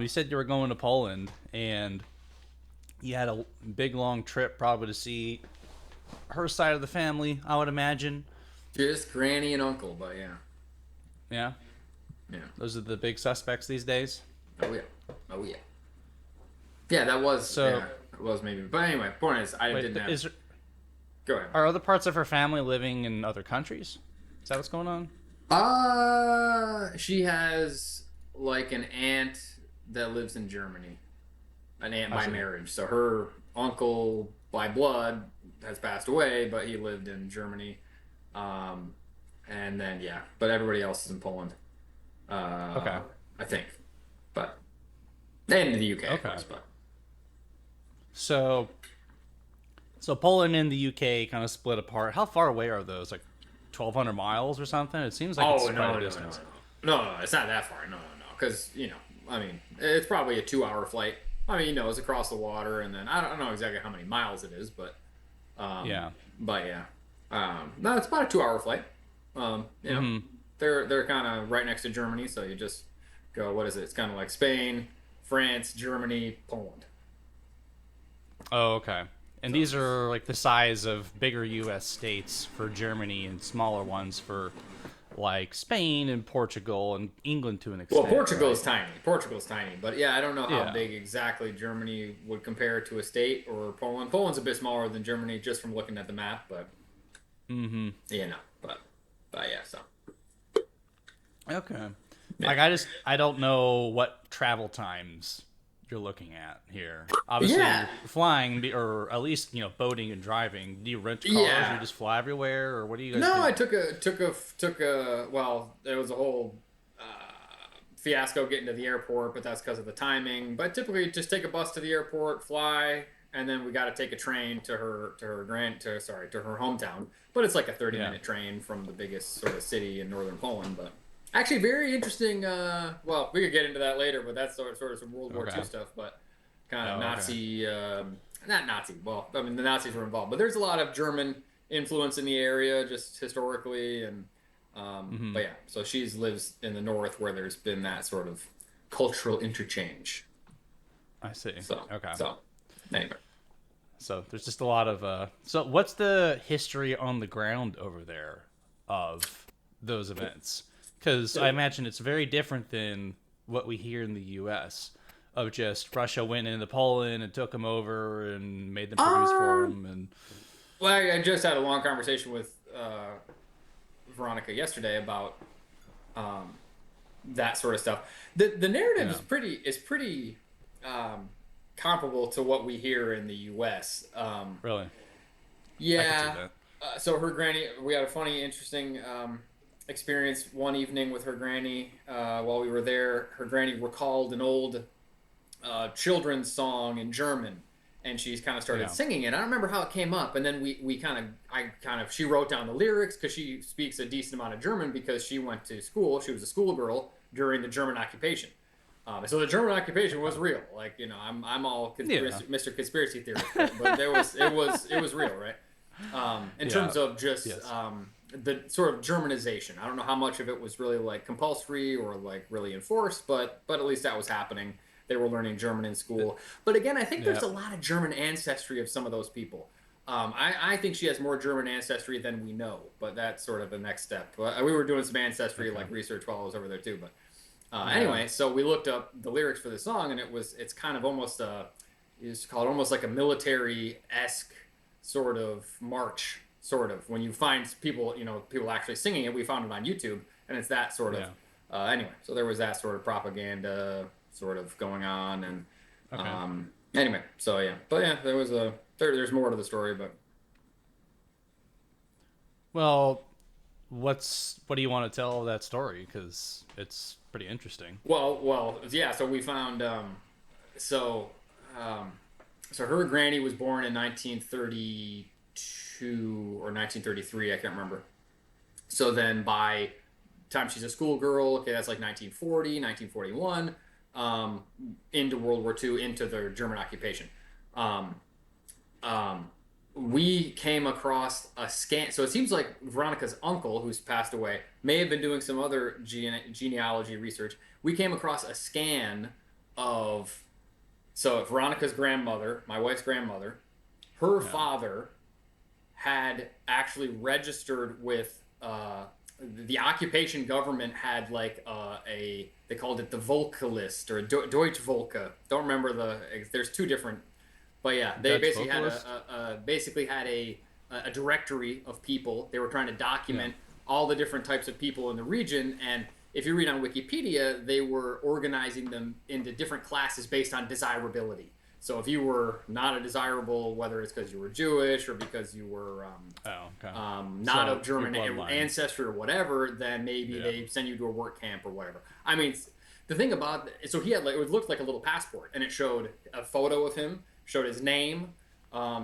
You said you were going to Poland, and you had a big long trip, probably to see her side of the family. I would imagine. Just granny and uncle, but yeah. Yeah, Yeah. those are the big suspects these days. Oh yeah. Oh yeah. Yeah, that was So, yeah, it was maybe. But anyway, point is, I wait, didn't have. is Go ahead. are other parts of her family living in other countries? Is that what's going on? She has like an aunt that lives in Germany, an aunt I by see. marriage. So her uncle by blood has passed away, but he lived in Germany. Um, and then yeah, but everybody else is in Poland. Okay. I think, but and the UK, of Okay. course. But So, Poland and the UK kind of split apart. How far away are those? Like 1,200 miles or something? It seems like it's oh quite no, a no, no, no, distance. no, it's not that far. No, no, no, because I mean, it's probably a 2 hour flight. I mean, it's across the water, and then I don't know exactly how many miles it is, um, Yeah. but yeah, no, it's about a 2 hour flight. Hmm. They're kind of right next to Germany, so you just go. What is it? It's kind of like Spain, France, Germany, Poland. Oh, okay. And So these are like the size of bigger U.S. states for Germany and smaller ones for like Spain and Portugal and England to an well, extent, Portugal right? is tiny. Portugal's tiny, but yeah, I don't know how Yeah. big exactly Germany would compare to a state or Poland. Poland's a bit smaller than Germany just from looking at the map, but Mm-hmm. yeah, no, but yeah, so Okay. yeah, Like I don't know what travel times you're looking at here. yeah, Obviously, flying or at least boating and driving. Do you rent cars or you yeah. just fly everywhere or what do you guys No, do? I took a well, there was a whole fiasco getting to the airport, but that's because of the timing. But typically, just take a bus to the airport, fly, and then we got to take a train to her hometown. But it's like a 30 Yeah. minute train from the biggest sort of city in northern Poland. But actually, very interesting. Well, we could get into that later, but that's sort of some World War Okay. II stuff. But kind of Oh, okay. Nazi, not Nazi. Well, I mean the Nazis were involved, but there's a lot of German influence in the area just historically and Mm-hmm. but yeah, so she lives in the north where there's been that sort of cultural interchange. I see. So, Okay. so anyway. So there's just a lot of so what's the history on the ground over there of those events? Because I imagine it's very different than what we hear in the U.S. of just Russia went into Poland and took them over and made them produce for Um, them and well, I just had a long conversation with Veronica yesterday about um, that sort of stuff. The narrative yeah, is pretty um, comparable to what we hear in the U.S. really, I could see Yeah. that. So her granny, we had a funny, interesting experience one evening with her granny while we were there. Her granny recalled an old children's song in German, and she's kind of started Yeah, singing it. I don't remember how it came up, and then she wrote down the lyrics because she speaks a decent amount of German because she went to school. She was a schoolgirl during the German occupation. So the German occupation was real. Like I'm all yeah, Mr. Conspiracy theorist, but it was real, right? In yeah, terms of just yes, the sort of Germanization. I don't know how much of it was really like compulsory or like really enforced, but at least that was happening. They were learning German in school. But again, I think yeah. there's a lot of German ancestry of some of those people. I think she has more German ancestry than we know, but that's sort of the next step. We were doing some ancestry Okay, like research while I was over there too. But yeah, anyway, so we looked up the lyrics for the song, and it's kind of almost it's called almost like a military esque sort of march, sort of. When you find people, people actually singing it, we found it on YouTube, and it's that sort of. yeah. Anyway, so there was that sort of propaganda sort of going on, and Okay. anyway, so yeah, but yeah, there's more to the story, but Well, what do you want to tell that story? Because it's pretty interesting. yeah. So we found so um, so her granny was born in 1932 or 1933, I can't remember. So then by the time she's a schoolgirl, okay, that's like 1940, 1941, um, into World War II, into the German occupation. Um, um, we came across a scan. So it seems like Veronica's uncle, who's passed away, may have been doing some other genealogy research. We came across a scan of, so Veronica's grandmother, my wife's grandmother, her Yeah. father had actually registered with the occupation government had like they called it the Volka or Deutsche Volka. Don't remember there's two different, but yeah, they Dutch basically had vocalist. a directory of people. They were trying to Yeah. document all the different types of people in the region, and if you read on Wikipedia, they were organizing them into different classes based on desirability. So if you were not a desirable, whether it's because you were Jewish or because you were Oh, okay. not So of German your bloodline. ancestry or whatever, then maybe Yeah. they send you to a work camp or whatever. I mean, the thing about so he had like it looked like a little passport, and it showed a photo of him, showed his name,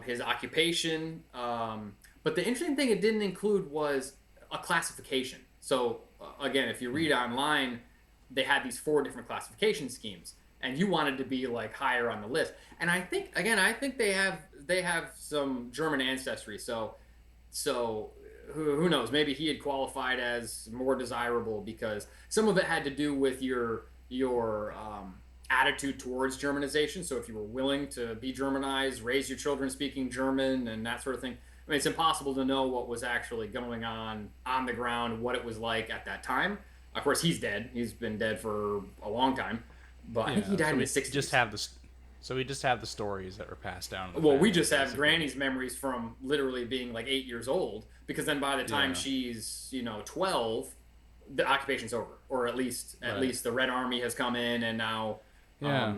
his occupation. But the interesting thing it didn't include was a classification. So again, if you read online, they had these 4 different classification schemes, and you wanted to be like higher on the list. And I think they have some German ancestry. So who knows? Maybe he had qualified as more desirable because some of it had to do with your attitude towards Germanization. So if you were willing to be Germanized, raise your children speaking German, and that sort of thing. I mean, it's impossible to know what was actually going on the ground, what it was like at that time. Of course, he's dead. He's been dead for a long time, but I think he Yeah. died So in the we '60s. just have the. So we just have the stories that were passed down. In the Well, we family, just have basically. Granny's memories from literally being like 8 years old, because then by the time Yeah. she's 12, the occupation's over, or at Right. least the Red Army has come in, and now Yeah.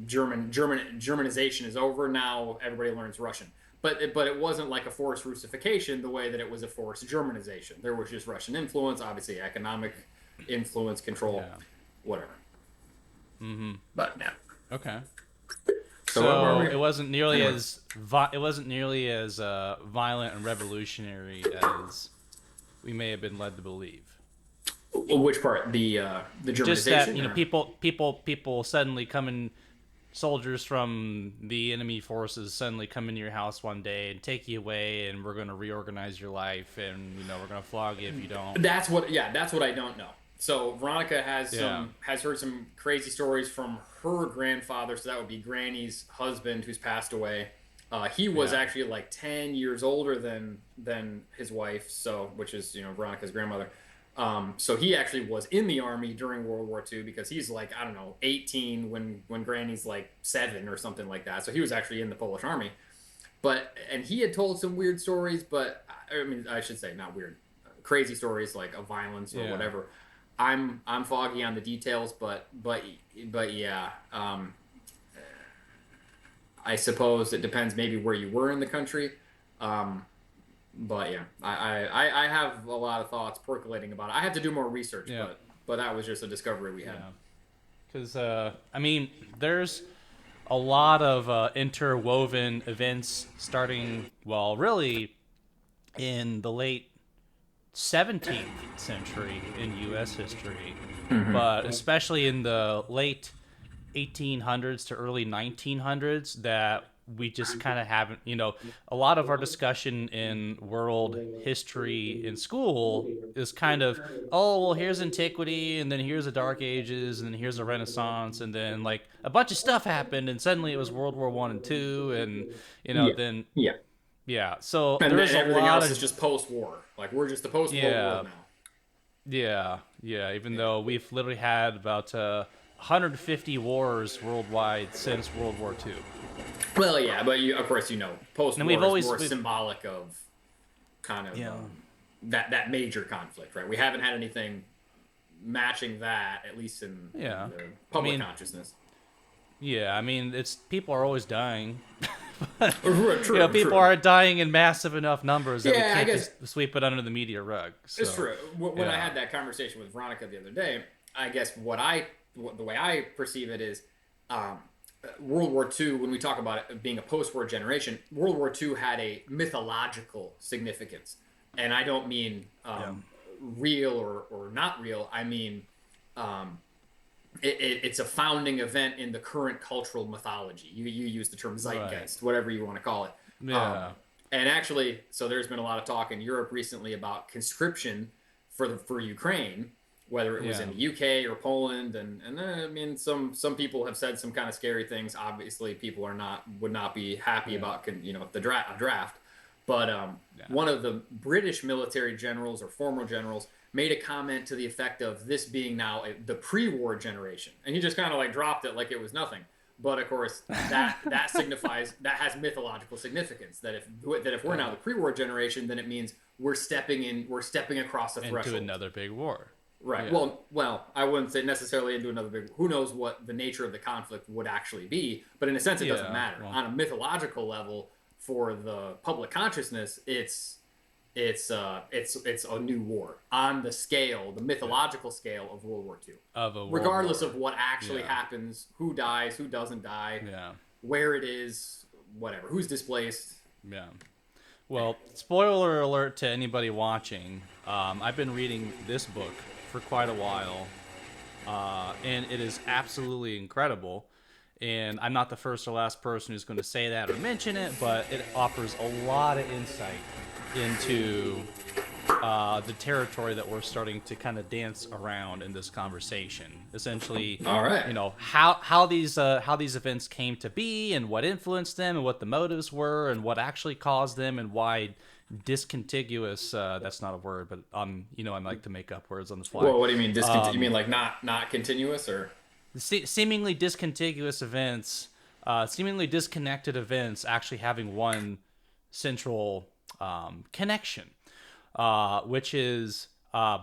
Germanization is over. Now everybody learns Russian, but it wasn't like a forced Russification the way that it was a forced Germanization. There was just Russian influence, obviously economic influence, control, Yeah. whatever. But yeah. Okay. So what were So we? it wasn't nearly Anyway. as violent and revolutionary as we may have been led to believe. Which part? The Just that Germanization? Or? people suddenly coming, soldiers from the enemy forces suddenly come into your house one day and take you away, and we're going to reorganize your life, and we're going to flog you if you don't. That's what I don't know. So Veronica Yeah. has heard some crazy stories from her grandfather. So that would be Granny's husband, who's passed away. He was Yeah. actually like 10 years older than his wife, so which is Veronica's grandmother. So he actually was in the army during World War II, because he's like, I don't know, 18 when Granny's like 7 or something like that. So he was actually in the Polish army. And he had told some weird stories, but I mean, I should say not weird, crazy stories like of violence or Yeah. whatever. I'm foggy on the details, but yeah. I suppose it depends maybe where you were in the country. But yeah, I have a lot of thoughts percolating about it. I have to do more research, Yeah. but that was just a discovery we had. Yeah. Because I mean, there's a lot of interwoven events starting, well, really in the late 17th century in U.S. history, but especially in the late 1800s to early 1900s, that we just kind of haven't, a lot of our discussion in world history in school is kind of, oh, well, here's antiquity, and then here's the Dark Ages, and then here's the Renaissance, and then like a bunch of stuff happened, and suddenly it was World War One and Two, and Yeah, then yeah, yeah, so and there's then a everything lot else of is just post-war. Like we're just the post-World yeah, War now. yeah. Even though we've literally had about 150 wars worldwide since World War Two. Well, yeah, but of course, And post-war we've is always more symbolic of kind of yeah. that major conflict, right? We haven't had anything matching that, at least in Yeah. the public I mean, consciousness. Yeah, I mean, it's people are always dying. True, People true. aren't dying in massive enough numbers that we Yeah, I can't guess just sweep it under the media rug. So, it's true. When I yeah. had that conversation with Veronica the other day, I guess the way I perceive it is, World War II. When we talk about it being a post-war generation, World War II had a mythological significance, and I don't mean real or not real. I mean, it's a founding event in the current cultural mythology. You use the term zeitgeist, whatever you want to call it. Yeah. And actually, so there's been a lot of talk in Europe recently about conscription for Ukraine, whether it was Yeah. in the UK or Poland, and I mean some people have said some kind of scary things. Obviously, people would not be happy about the draft. But one of the British military generals or former generals made a comment to the effect of this being now the pre-war generation, and he just kind of like dropped it like it was nothing. But of course, that signifies that has mythological significance. That if we're now the pre-war generation, then it means we're stepping across the threshold into another big war. Right. Yeah. Well, I wouldn't say necessarily into another big. Who knows what the nature of the conflict would actually be? But in a sense, it doesn't matter. Well, On a mythological level, for the public consciousness, it's a new war on the mythological scale of World War II. Regardless of what actually happens, who dies, who doesn't die, where it is, whatever, who's displaced. Yeah. Well, spoiler alert to anybody watching. I've been reading this book for quite a while, and it is absolutely incredible. And I'm not the first or last person who's going to say that or mention it, but it offers a lot of insight into the territory that we're starting to kind of dance around in this conversation. Essentially, all right, how these events came to be, and what influenced them, and what the motives were, and what actually caused them, and why discontiguous. That's not a word, but I like to make up words on the fly. Well, what do you mean discontiguous? You mean like not continuous, or seemingly discontiguous events, seemingly disconnected events, actually having one central connection, which is I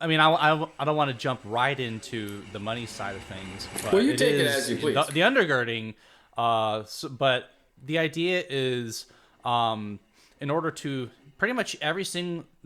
don't want to jump right into the money side of things, but well, you take it as you please. The undergirding, but the idea is in order to pretty much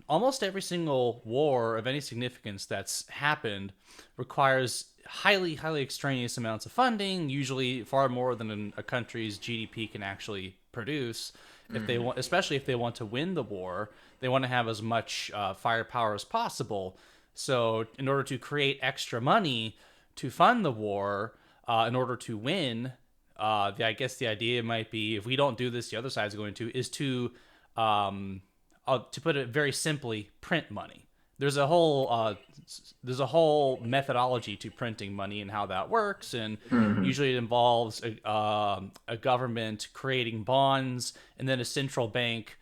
almost every single war of any significance that's happened requires highly extraneous amounts of funding, usually far more than a country's GDP can actually produce. If they want, especially if they want to win the war, they want to have as much firepower as possible. So in order to create extra money to fund the war, in order to win, I guess the idea might be, if we don't do this, the other side's going to, is to put it very simply, print money. There's a whole methodology to printing money and how that works, and usually it involves a government creating bonds and then a central bank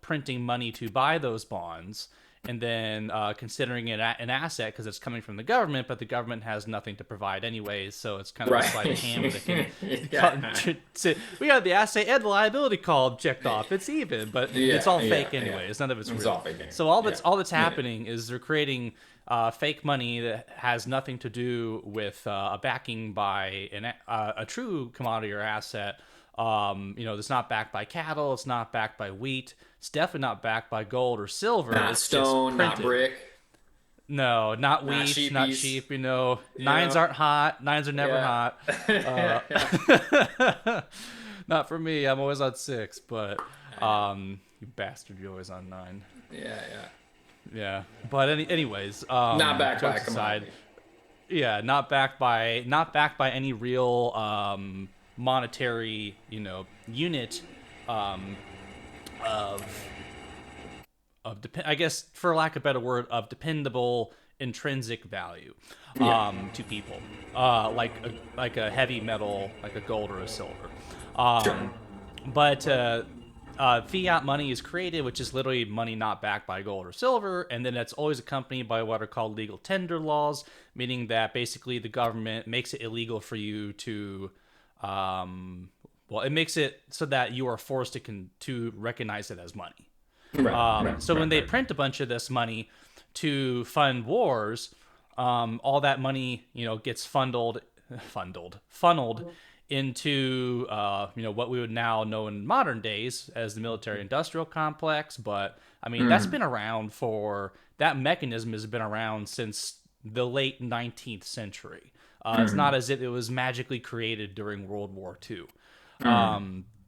printing money to buy those bonds, and then considering it an asset because it's coming from the government, but the government has nothing to provide anyways, so it's kind of a sleight of hand that can we got the asset and the liability column checked off, it's even, but it's all fake anyways. None of it's real. All fake anyway. So all that's happening is they're creating fake money that has nothing to do with a backing by a true commodity or asset. It's not backed by cattle, it's not backed by wheat, it's definitely not backed by gold or silver. Not it's stone, not brick. No, not wheat, not sheep. Nines aren't hot. Nines are never hot. Not for me. I'm always on 6, but you bastard, you're always on 9. Yeah. But anyways, not backed by a commodity. Yeah, not backed by any real monetary, unit I guess, for lack of a better word, of dependable intrinsic value to people, like a heavy metal, like a gold or a silver. But fiat money is created, which is literally money not backed by gold or silver, and then it's always accompanied by what are called legal tender laws, meaning that basically the government makes it illegal for you to it makes it so that you are forced to recognize it as money. So when they print a bunch of this money to fund wars, all that money, gets funneled into what we would now know in modern days as the military-industrial complex. But I mean, that mechanism has been around since the late 19th century. It's not as if it was magically created during World War II.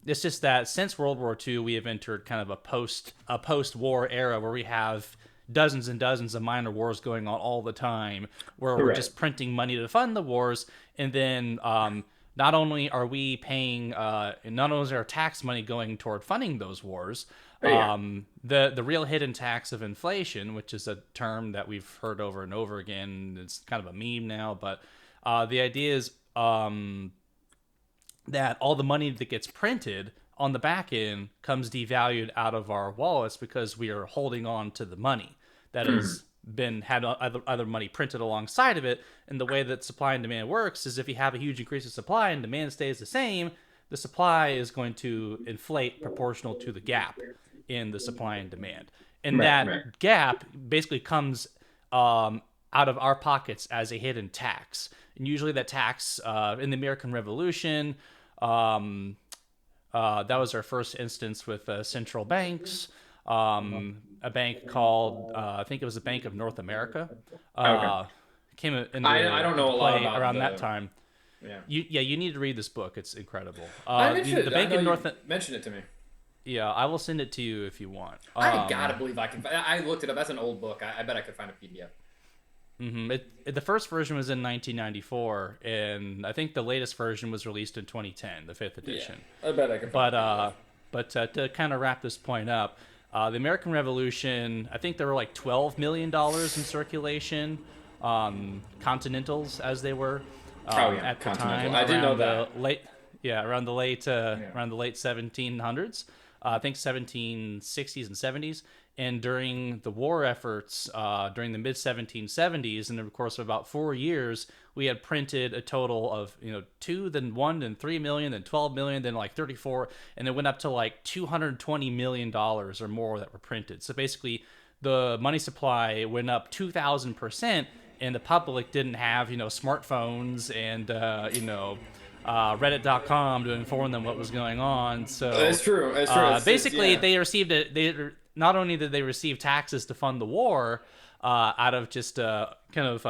It's just that since World War II, we have entered kind of a post-war era where we have dozens and dozens of minor wars going on all the time, where we're just printing money to fund the wars, and then not only are we paying, not only is our tax money going toward funding those wars, Yeah. the real hidden tax of inflation, which is a term that we've heard over and over again, it's kind of a meme now, but the idea is that all the money that gets printed on the back end comes devalued out of our wallets because we are holding on to the money that has been had other money printed alongside of it. And the way that supply and demand works is if you have a huge increase of supply and demand stays the same, the supply is going to inflate proportional to the gap in the supply and demand. And that gap basically comes out of our pockets as a hidden tax. And usually that tax in the American Revolution, that was our first instance with central banks. A bank called, I think it was the Bank of North America, came into I don't know a lot play about around that time. Yeah. You need to read this book. It's incredible. I'm interested. The Bank I of know North. mention it to me. Yeah, I will send it to you if you want. I gotta believe I can. I looked it up. That's an old book. I bet I could find a PDF. The first version was in 1994, and I think the latest version was released in 2010, the fifth edition. Yeah, I bet I could find it. But to kind of wrap this point up, the American Revolution, I think there were like $12 million in circulation, continentals as they were at the time. I didn't know that. Around the late 1700s. I think 1760s and 70s. And during the war efforts, during the mid 1770s, and of course, about 4 years, we had printed a total of 2, then 1, then 3 million, then 12 million, then like 34, and it went up to like $220 million or more that were printed. So basically, the money supply went up 2,000%, and the public didn't have smartphones and Reddit.com to inform them what was going on. So that's true. That's true. Basically, they received it. Not only did they receive taxes to fund the war, out of just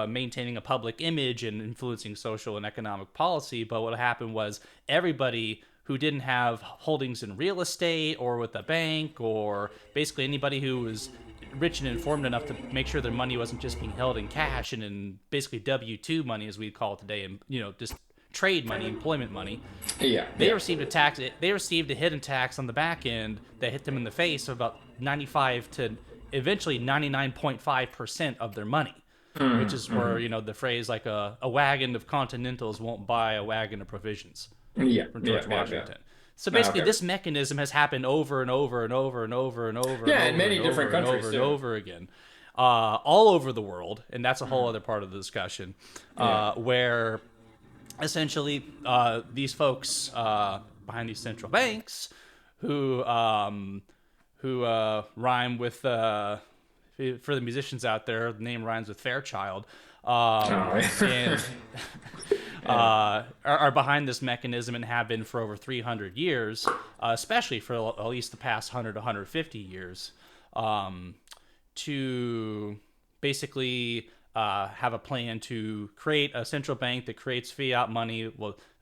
maintaining a public image and influencing social and economic policy, but what happened was everybody who didn't have holdings in real estate or with a bank, or basically anybody who was rich and informed enough to make sure their money wasn't just being held in cash and in basically W-2 money, as we call it today, and just trade money, employment money. Yeah. They received a tax. They received a hidden tax on the back end that hit them in the face of about 95 to eventually 99.5% of their money, which is where the phrase like a wagon of continentals won't buy a wagon of provisions. Yeah. From George Washington. So basically, this mechanism has happened over and over and over and over and over. Yeah, and in many different countries over and over again, all over the world, and that's a whole other part of the discussion, where essentially these folks behind these central banks who rhyme with for the musicians out there, the name rhymes with Fairchild, and are behind this mechanism and have been for over 300 years, especially for at least the past 100 to 150 years, to basically have a plan to create a central bank that creates fiat money,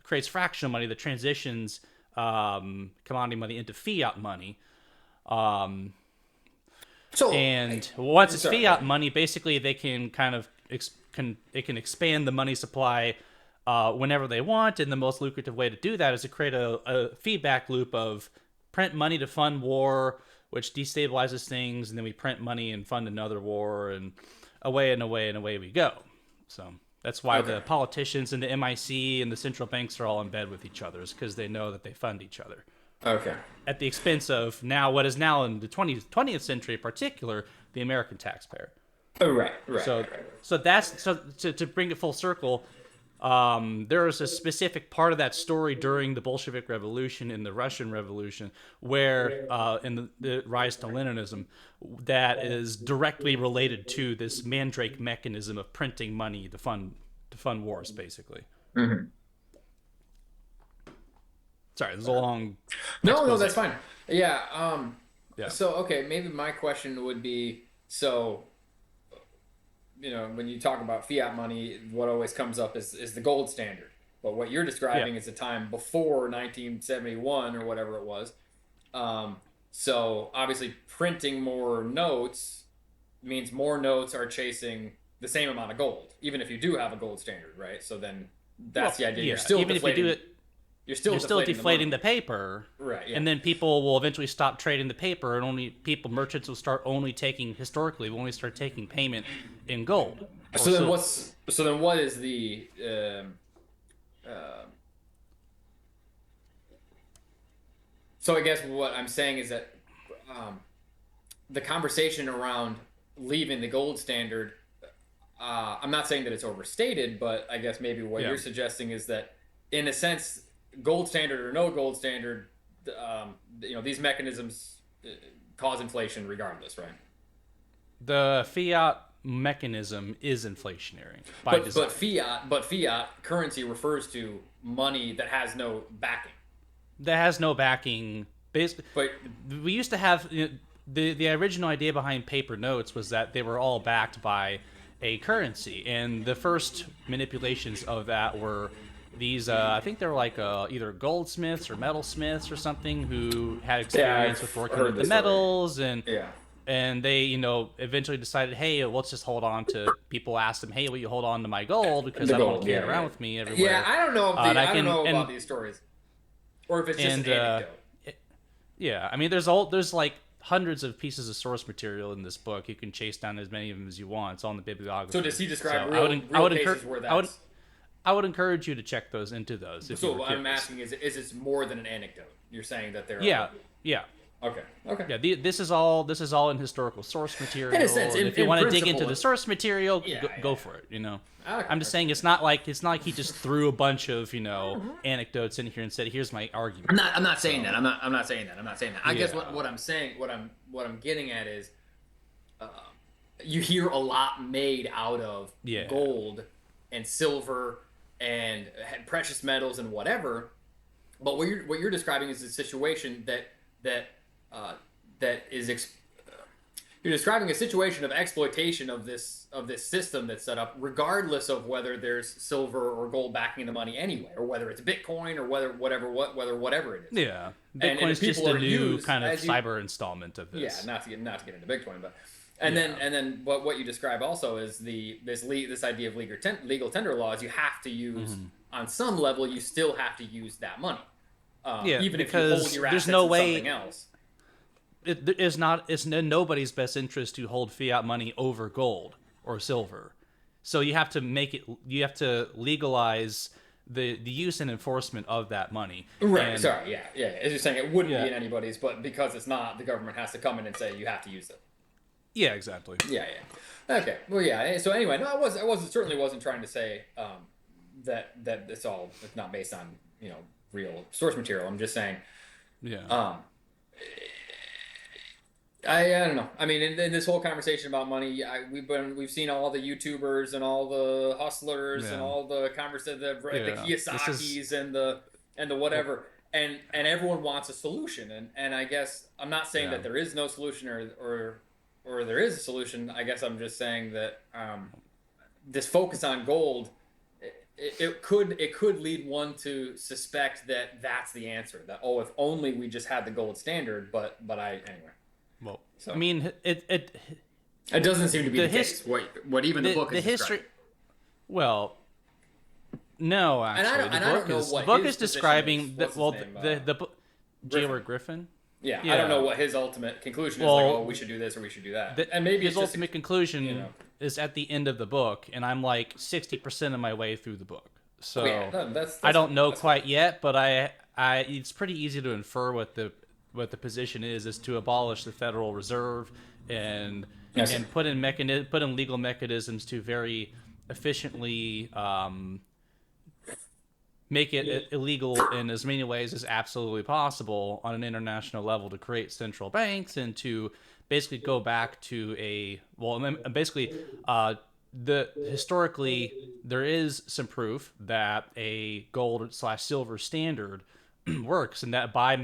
creates fractional money that transitions commodity money into fiat money. And once it's fiat money, basically they can kind of expand the money supply whenever they want, and the most lucrative way to do that is to create a feedback loop of print money to fund war, which destabilizes things, and then we print money and fund another war, and away and away and away we go. So that's why the politicians and the MIC and the central banks are all in bed with each other, because they know that they fund each other. Okay. At the expense of what is now in the 20th century in particular, the American taxpayer. Oh, right. So that's to bring it full circle. There was a specific part of that story during the Bolshevik Revolution and the Russian Revolution, where in the rise to Leninism, that is directly related to this mandrake mechanism of printing money to fund wars, basically. Mm-hmm. Sorry, this is a long. No, that's fine. Yeah. Yeah. So maybe my question would be when you talk about fiat money, what always comes up is the gold standard. But what you're describing is the time before 1971 or whatever it was. So obviously printing more notes means more notes are chasing the same amount of gold, even if you do have a gold standard, right? So then that's the idea. You're still even deflating. if you do it. You're still deflating the the paper, right? Yeah. And then people will eventually stop trading the paper, and merchants will start only taking payment in gold. So then what is the so I guess what I'm saying is that the conversation around leaving the gold standard, I'm not saying that it's overstated, but I guess maybe what you're suggesting is that, in a sense, gold standard or no gold standard, these mechanisms cause inflation regardless, right? The fiat mechanism is inflationary by design. But fiat currency refers to money that has no backing. That has no backing. Basically, but we used to have the original idea behind paper notes was that they were all backed by a currency, and the first manipulations of that were these. I think they were like either goldsmiths or metalsmiths or something who had experience with working with the metals, and they eventually decided, hey, let's just hold on to. People asked them, hey, will you hold on to my gold because I don't want to carry it around with me everywhere. Yeah, I don't know if I don't know about these stories. Or if it's just an anecdote. Yeah, I mean, there's like hundreds of pieces of source material in this book. You can chase down as many of them as you want. It's all in the bibliography. So does he describe real cases where that's... I would encourage you to check into those. So what I'm asking is it more than an anecdote? You're saying that there are... Yeah. Okay. Yeah, this is all in historical source material. In a sense, if you want to dig into the source material, go for it. Okay. I'm just saying it's not like he just threw a bunch of anecdotes in here and said, "Here's my argument." I'm not saying that. I'm not saying that. I guess what I'm saying, what I'm getting at is, you hear a lot made out of gold and silver and precious metals and whatever, but what you're describing is a situation that is you're describing a situation of exploitation of this system that's set up, regardless of whether there's silver or gold backing the money anyway, or whether it's Bitcoin or whatever it is. Yeah, Bitcoin's just a new kind of cyber installment of this. Yeah, not to get into Bitcoin, but then what you describe also is this idea of legal tender laws. You have to use on some level. You still have to use that money. Even if you hold your assets in something else. It's in nobody's best interest to hold fiat money over gold or silver. So you have to legalize the use and enforcement of that money. Right. And, sorry. Yeah. As you're saying, it wouldn't be in anybody's, but because it's not, the government has to come in and say you have to use it. Yeah, exactly. Yeah. Okay. Well, yeah. So anyway, no, I certainly wasn't trying to say that it's not based on real source material. I'm just saying. Yeah. I don't know. I mean, in this whole conversation about money, we've seen all the YouTubers and all the hustlers and all the the Kiyosakis and the whatever, and everyone wants a solution. And I guess I'm not saying that there is no solution or there is a solution. I guess I'm just saying that this focus on gold, it could lead one to suspect that that's the answer. That if only we just had the gold standard. But anyway. Well, so, I mean, it doesn't seem to be the case. What even the book is describing. Well, no, actually, the book is describing the Jailor Griffin. Yeah, I don't know what his ultimate conclusion is. We should do this or we should do that. And maybe his ultimate conclusion is at the end of the book, and I'm like 60% of my way through the book. So that's I don't know quite yet, but it's pretty easy to infer what the position is to abolish the Federal Reserve and put in legal mechanisms to very efficiently make it illegal in as many ways as absolutely possible on an international level to create central banks and to basically go back to historically there is some proof that a gold/silver standard works, and that I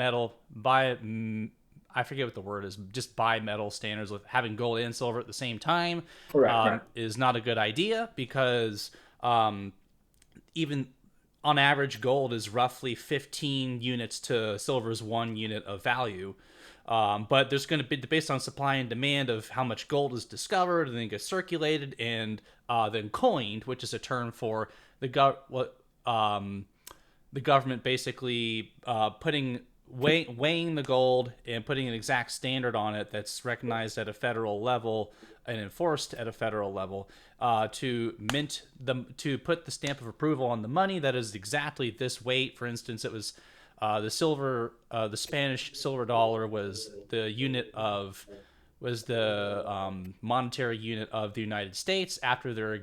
forget what the word is, just bimetal standards with having gold and silver at the same time is not a good idea because even on average gold is roughly 15 units to silver's 1 unit of value. But there's going to be, based on supply and demand of how much gold is discovered and then gets circulated and then coined, which is a term for the government basically weighing the gold and putting an exact standard on it that's recognized at a federal level and enforced at a federal level, to put the stamp of approval on the money that is exactly this weight. For instance, it was the Spanish silver dollar was the monetary unit of the United States after their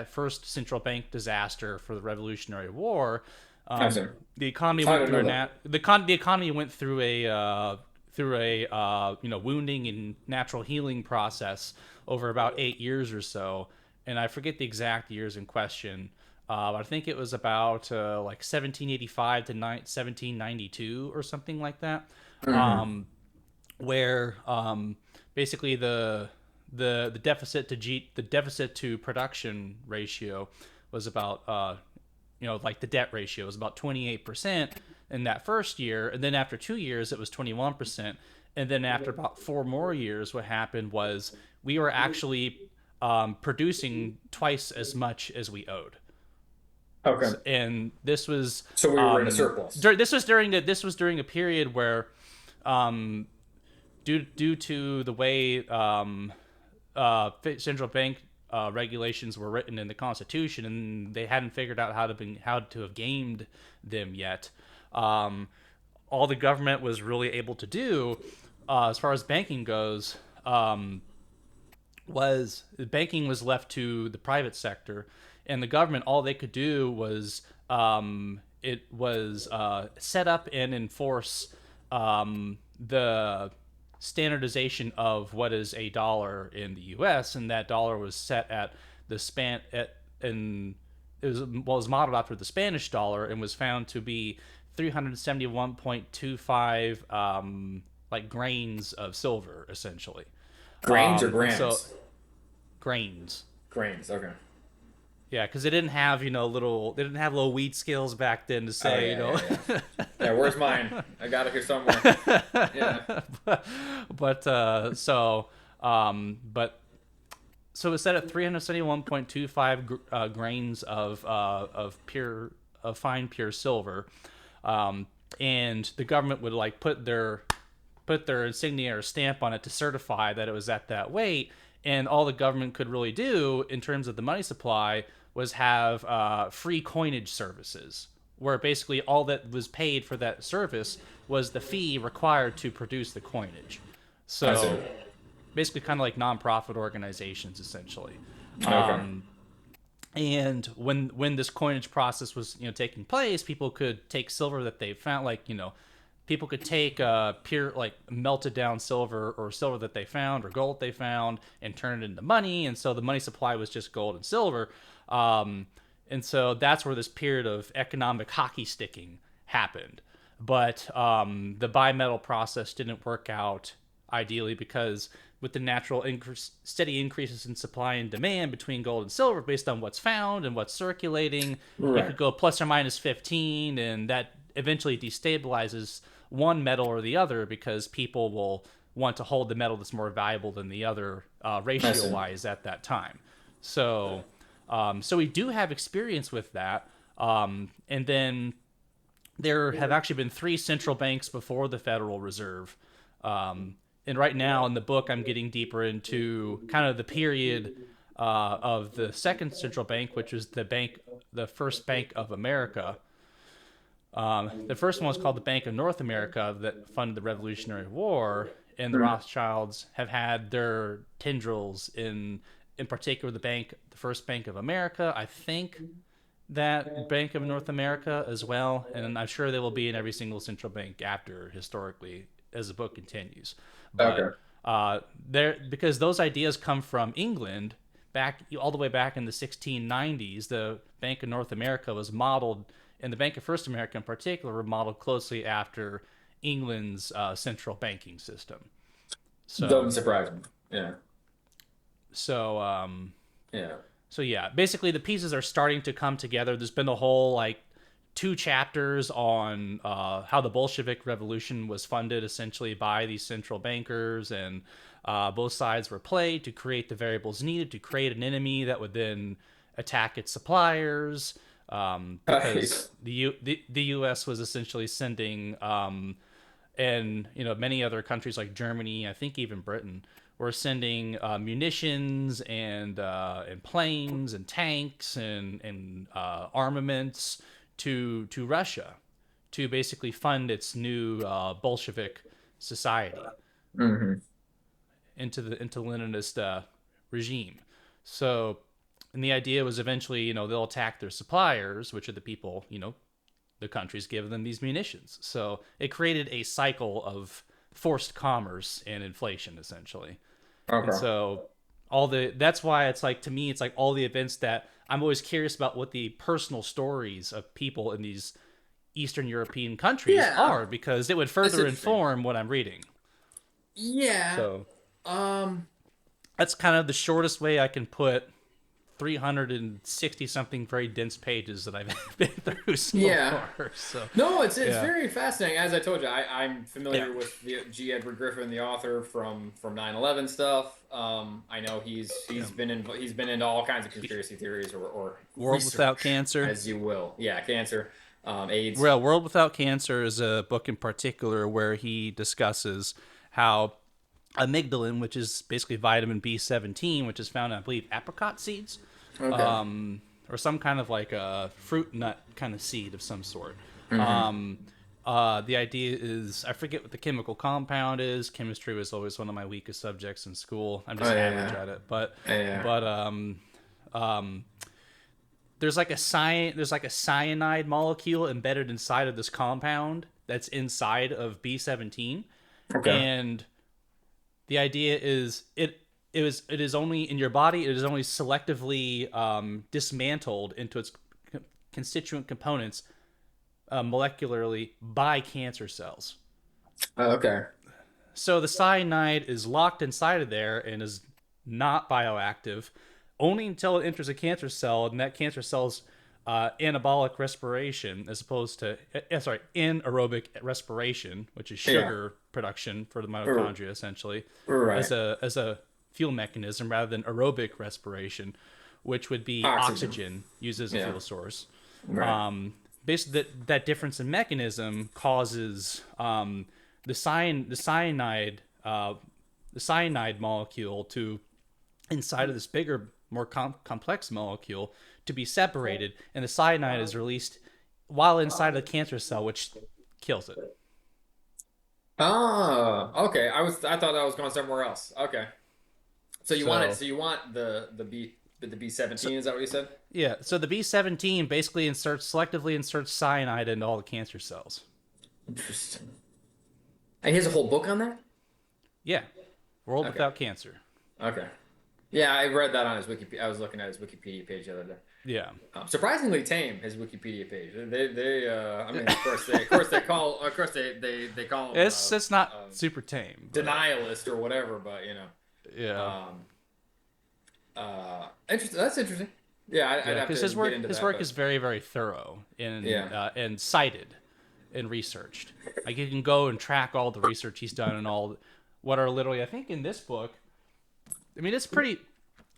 first central bank disaster for the Revolutionary War. The economy went through the economy went through a wounding and natural healing process over about 8 years or so, and I forget the exact years in question. But I think it was about like 1785 to 1792 or something like that, where basically the deficit to production ratio was about like the debt ratio was about 28% in that first year, and then after 2 years it was 21%, and then after about 4 more years, what happened was we were actually producing twice as much as we owed. Okay. And this was so we were in a surplus. This was during a period where, due to the way central bank regulations were written in the Constitution, and they hadn't figured out how to have gamed them yet. All the government was really able to do, as far as banking goes, was banking was left to the private sector, and the government, all they could do was set up and enforce the standardization of what is a dollar in the U.S., and that dollar was set at was modeled after the Spanish dollar and was found to be 371.25 like grains of silver, essentially. Grains or grams? So grains. Grains. Okay. Yeah, because they didn't have little wheat scales back then to say Yeah, where's mine? I got it here somewhere. Yeah. But it's set at 371.25 grains of fine pure silver, and the government would like put their insignia or stamp on it to certify that it was at that weight. And all the government could really do in terms of the money supply was have free coinage services, where basically all that was paid for that service was the fee required to produce the coinage. So basically kind of like nonprofit organizations, essentially. Okay. And when this coinage process was taking place, people could take silver that they found, people could take pure, like, melted down silver or silver that they found or gold they found and turn it into money. And so the money supply was just gold and silver. And so that's where this period of economic hockey sticking happened. But the bimetal process didn't work out ideally, because with the natural steady increases in supply and demand between gold and silver based on what's found and what's circulating, right, it could go plus or minus 15, and that eventually destabilizes one metal or the other, because people will want to hold the metal that's more valuable than the other ratio-wise at that time. So we do have experience with that. And then there have actually been 3 central banks before the Federal Reserve. And right now in the book, I'm getting deeper into kind of the period of the second central bank, which was the first Bank of America. The first one was called the Bank of North America, that funded the Revolutionary War, and the Rothschilds have had their tendrils in particular the first Bank of America. I think that Bank of North America as well, and I'm sure they will be in every single central bank after, historically, as the book continues. But because those ideas come from England, all the way back in the 1690s, the Bank of North America was modeled, and the Bank of First America in particular were modeled closely after England's central banking system. So doesn't surprise me. Yeah. So yeah. So yeah, basically the pieces are starting to come together. There's been a whole 2 chapters on how the Bolshevik Revolution was funded essentially by these central bankers, and both sides were played to create the variables needed to create an enemy that would then attack its suppliers. because the U.S. was essentially sending, and many other countries like Germany, I think even Britain, were sending munitions and planes and tanks and armaments to Russia to basically fund its new Bolshevik society Hmm. into Leninist regime. So, and the idea was eventually, they'll attack their suppliers, which are the people, the countries give them these munitions. So it created a cycle of forced commerce and inflation, essentially. And Okay. so that's why it's like, to me, it's like all the events that I'm always curious about what the personal stories of people in these Eastern European countries Yeah, are, because it would that's further interesting. inform what I'm reading. Yeah. So Um. that's kind of the shortest way I can put 360 something very dense pages that I've been through so Yeah. far. So, No, it's yeah. very fascinating. As I told you, I'm Yeah. familiar with the G. Edward Griffin, the author from 9/11 stuff. I know Yeah. he's been into all kinds of conspiracy theories or World Without research, Cancer. as you will. Yeah, cancer, AIDS. Well, World Without Cancer is a book in particular where he discusses how amygdalin, which is basically vitamin B17, which is found in, I believe, apricot seeds, Okay. or some kind of like a fruit nut kind of seed of some sort. Mm-hmm. Um, the idea is, I forget what the chemical compound is. Chemistry was always one of my weakest subjects in school. I'm Oh just average yeah, at it, but yeah. but um, there's like a cyanide molecule embedded inside of this compound that's inside of B17, Okay. and the idea is it is only in your body. It is only selectively dismantled into its constituent components molecularly by cancer cells. Okay. So the cyanide is locked inside of there and is not bioactive only until it enters a cancer cell, and that cancer cell's anabolic respiration, as opposed to anaerobic respiration, which is Yeah. sugar production for the R- mitochondria, essentially, Right. as a fuel mechanism rather than aerobic respiration, which would be Oxygen. oxygen used as a Yeah. fuel source. Right. Basically, that difference in mechanism causes the the cyanide molecule to inside of this bigger, more complex molecule to be separated, and the cyanide is released while inside of the cancer cell, which kills it. Ah, okay. I thought I was going somewhere else. Okay. So, So you want the B so 17? Is that what you said? yeah, so the B17 basically selectively inserts cyanide into all the cancer cells. Interesting. And he has a whole book on that. Yeah, World Okay. Without Cancer. Okay. Yeah, I read that on his Wikipedia. I was looking at his Wikipedia page the other day. Yeah, Surprisingly tame, his Wikipedia page. I mean, of course they call him it's not super tame, but denialist or whatever, but yeah, um, interesting. That's interesting. Yeah, I'd yeah, have because to get into his that, work but is very very thorough yeah. and cited and researched. Like you can go and track all the research he's done and all what are literally, I think in this book. I mean, it's pretty.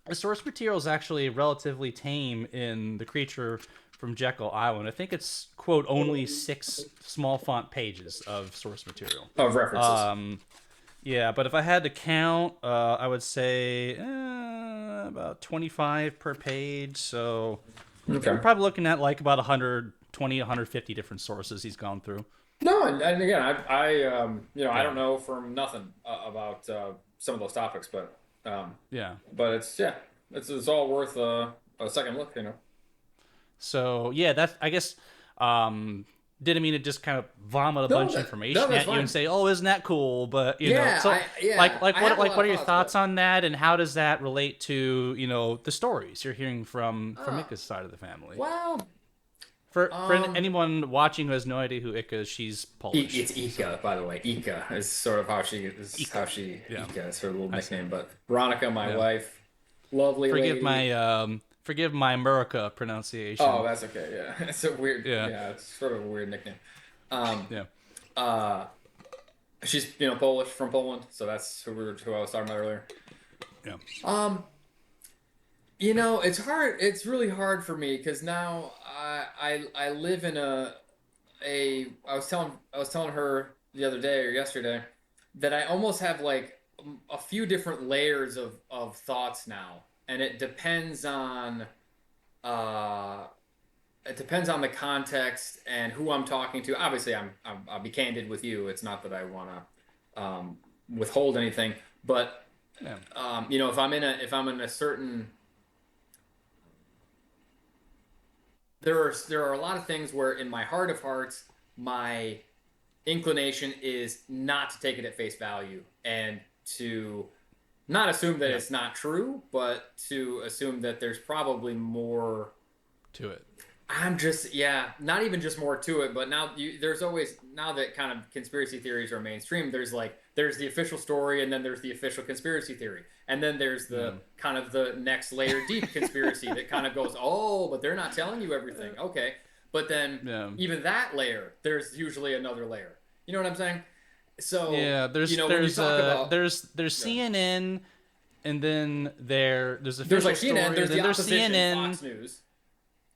The source material is actually relatively tame in The Creature from Jekyll Island. I think it's quote only 6 small font pages of source material. Of references. Yeah, but if I had to count, I would say about 25 per page. So Okay. you're probably looking at like about 120, 150 different sources he's gone through. No, and again, I Yeah, don't know from nothing about some of those topics, yeah. but it's all worth a second look, you know. So yeah, that's I guess. Didn't mean to just kind of vomit a No, bunch of no, information that's at you fine. and say, "Oh, isn't that cool?" But Yeah, so I have a lot what of are your thoughts, thoughts but on that, and how does that relate to the stories you're hearing from uh, Ika's side of the family? well, For um, anyone watching who has no idea who Ika is, she's Polish. It's Ika, by the way. Ika is sort of Ika, yeah, Ika is her little I see. nickname. But Veronica, my Yeah, wife, lovely lady. forgive my America Oh, pronunciation. that's okay. Yeah, it's a weird. Yeah, Yeah, it's sort of a weird nickname. Um, yeah, uh, she's Polish from Poland, so that's who I was talking about earlier. yeah. Um, It's hard. It's really hard for me because now I live in I was telling her the other day or yesterday that I almost have like a few different layers of thoughts now, and uh it depends on the context and who I'm talking to. Obviously, I'll be candid with you. It's not that I want to withhold anything, but Yeah. if I'm in a certain there are a lot of things where in my heart of hearts my inclination is not to take it at face value and to not assume that Yeah. it's not true, but to assume that there's probably more. To it. I'm just, yeah, not even just more to it, but there's always, now that kind of conspiracy theories are mainstream, there's the official story, and then there's the official conspiracy theory, and then there's the kind of the next layer deep conspiracy that kind of goes, oh, but they're not telling you everything, okay, but then even that layer, there's usually another layer. You know what I'm saying? So Yeah, when you talk about there's CNN, and then there's there's official like CNN, story, there's then the there's opposition, CNN. Fox News.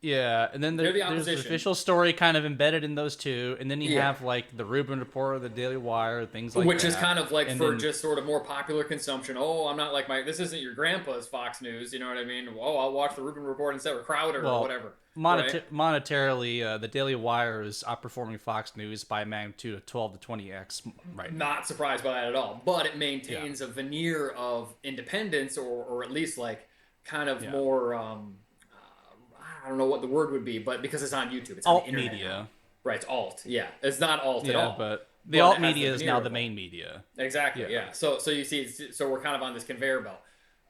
Yeah, and then They're the there's the opposition. official story kind of embedded in those two, and then you Yeah. have like the Rubin Report, the Daily Wire, things like Which that. is kind of like And for then just sort of more popular consumption. Oh, I'm not like this isn't your grandpa's Fox News. You know what I mean? Oh, I'll watch the Rubin Report instead, or Crowder, or whatever. Right? monetarily, the Daily Wire is outperforming Fox News by a magnitude of 12 to 20x right now. Not surprised by that at all. But it maintains a veneer of independence, or at least like kind of more. I don't know what the word would be, but because it's on YouTube, it's on Alt the internet media. now. Right, it's alt. Yeah, it's not alt at Yeah, all. but the But alt it has media is veneer now of the alt. main media. Exactly. Yeah. Yeah. So you see, so we're kind of on this conveyor belt.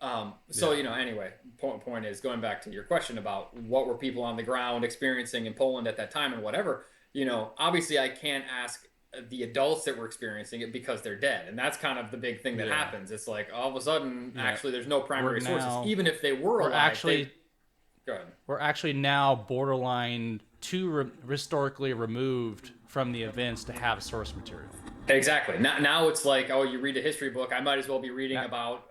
Anyway, point is going back to your question about what were people on the ground experiencing in Poland at that time and whatever. Obviously I can't ask the adults that were experiencing it because they're dead, and that's kind of the big thing that happens. It's like all of a sudden, actually, there's no primary sources, even if they were alive. Go ahead. We're actually now borderline too historically removed from the events to have source material. Exactly. Now it's like, oh, you read a history book. I might as well be reading Yeah. about,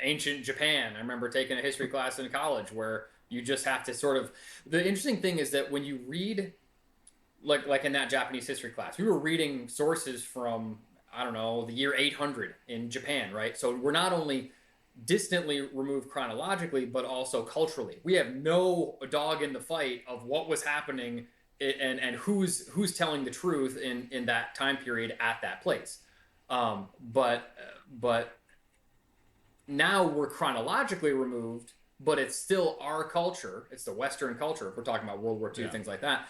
ancient Japan. I remember taking a history class in college where you just have to sort of. The interesting thing is that when you read, like in that Japanese history class, we were reading sources from, I don't know, the year 800 in Japan, right? So we're not only distantly removed chronologically, but also culturally. We have no dog in the fight of what was happening and who's telling the truth in that time period at that place. But now we're chronologically removed, but it's still our culture. It's the Western culture. If we're talking about World War II, things like that.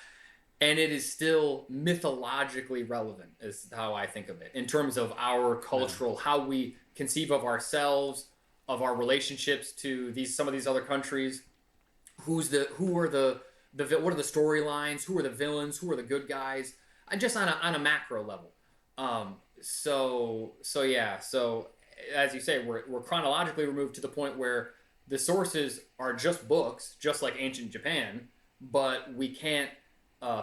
And it is still mythologically relevant, is how I think of it, in terms of our cultural, how we conceive of ourselves, of our relationships to some of these other countries. Who are the what are the storylines? Who are the villains? Who are the good guys? Just on a macro level. So as you say, we're chronologically removed to the point where the sources are just books, just like ancient Japan, but we can't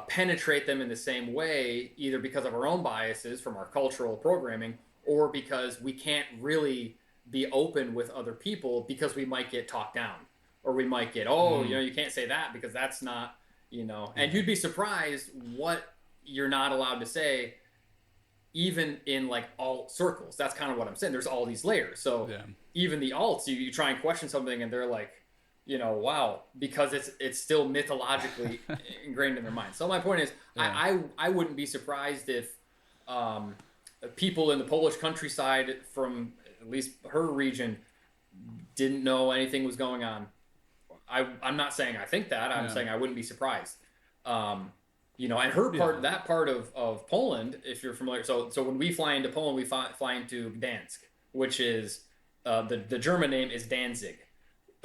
penetrate them in the same way, either because of our own biases from our cultural programming, or because we can't really be open with other people because we might get talked down, or we might get, you can't say that because that's not, and you'd be surprised what you're not allowed to say, even in like alt circles. That's kind of what I'm saying. There's all these layers. So even the alts, you try and question something and they're like, wow, because it's still mythologically ingrained in their mind. So my point is, I wouldn't be surprised if people in the Polish countryside from at least her region didn't know anything was going on. I'm not saying I think that. I'm saying I wouldn't be surprised. And her part, that part of Poland, if you're familiar. So when we fly into Poland, we fly into Gdansk, which is the German name is Danzig.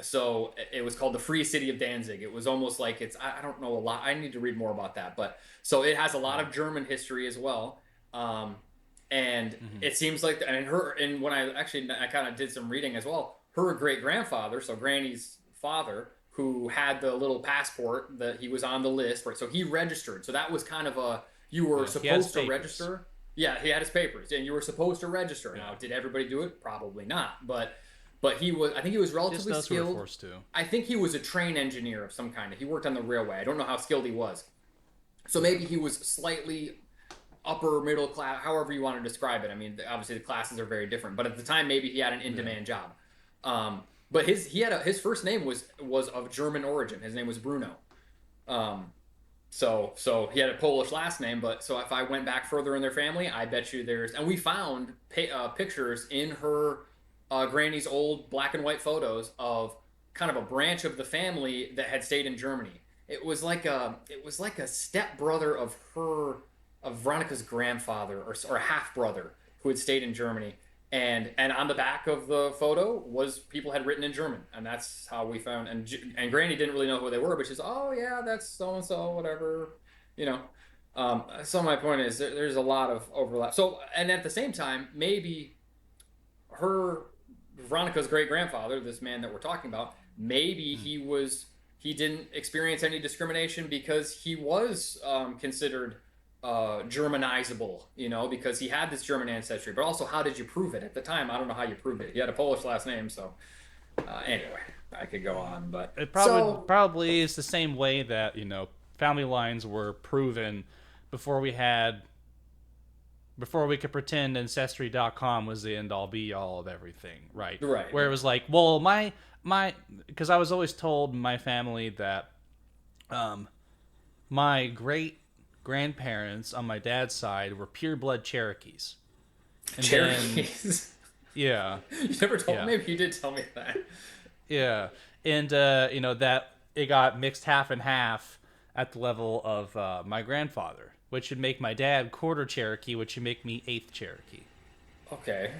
So it was called the Free City of Danzig. It was almost like I don't know a lot. I need to read more about that. But so it has a lot of German history as well. And it seems like, and when I kind of did some reading as well, her great grandfather, so Granny's father, who had the little passport, that he was on the list, right? So he registered. So that was kind of you were supposed to register. Yeah, he had his papers, and you were supposed to register. Now, did everybody do it? Probably not. But but I think he was Just relatively those who were skilled. forced to. I think he was a train engineer of some kind. He worked on the railway. I don't know how skilled he was. So maybe he was slightly upper middle class, however you want to describe it. I mean, obviously the classes are very different, but at the time maybe he had an in-demand job. But his first name was of German origin. His name was Bruno. So he had a Polish last name, but so if I went back further in their family, I bet you and we found pictures in her granny's old black and white photos of kind of a branch of the family that had stayed in Germany. It was like a step brother of Veronica's grandfather or a half brother who had stayed in Germany. And on the back of the photo was people had written in German, and that's how we found. And Granny didn't really know who they were, but she's, oh yeah, that's so and so, whatever, you know. So my point is, there's a lot of overlap. So, and at the same time, maybe Veronica's great grandfather, this man that we're talking about, maybe he didn't experience any discrimination because he was considered Germanizable, you know, because he had this German ancestry. But also, how did you prove it at the time? I don't know how you proved it. He had a Polish last name, so anyway, I could go on, but it probably is the same way that, you know, family lines were proven before we could pretend Ancestry.com was the end all be all of everything, right? Right. Where it was like, well, my because I was always told in my family that my great grandparents on my dad's side were pure blood Cherokees. And Cherokees. Yeah. You never told me. Maybe you did tell me that. Yeah. And you know, that it got mixed half and half at the level of my grandfather, which would make my dad quarter Cherokee, which would make me eighth Cherokee. Okay.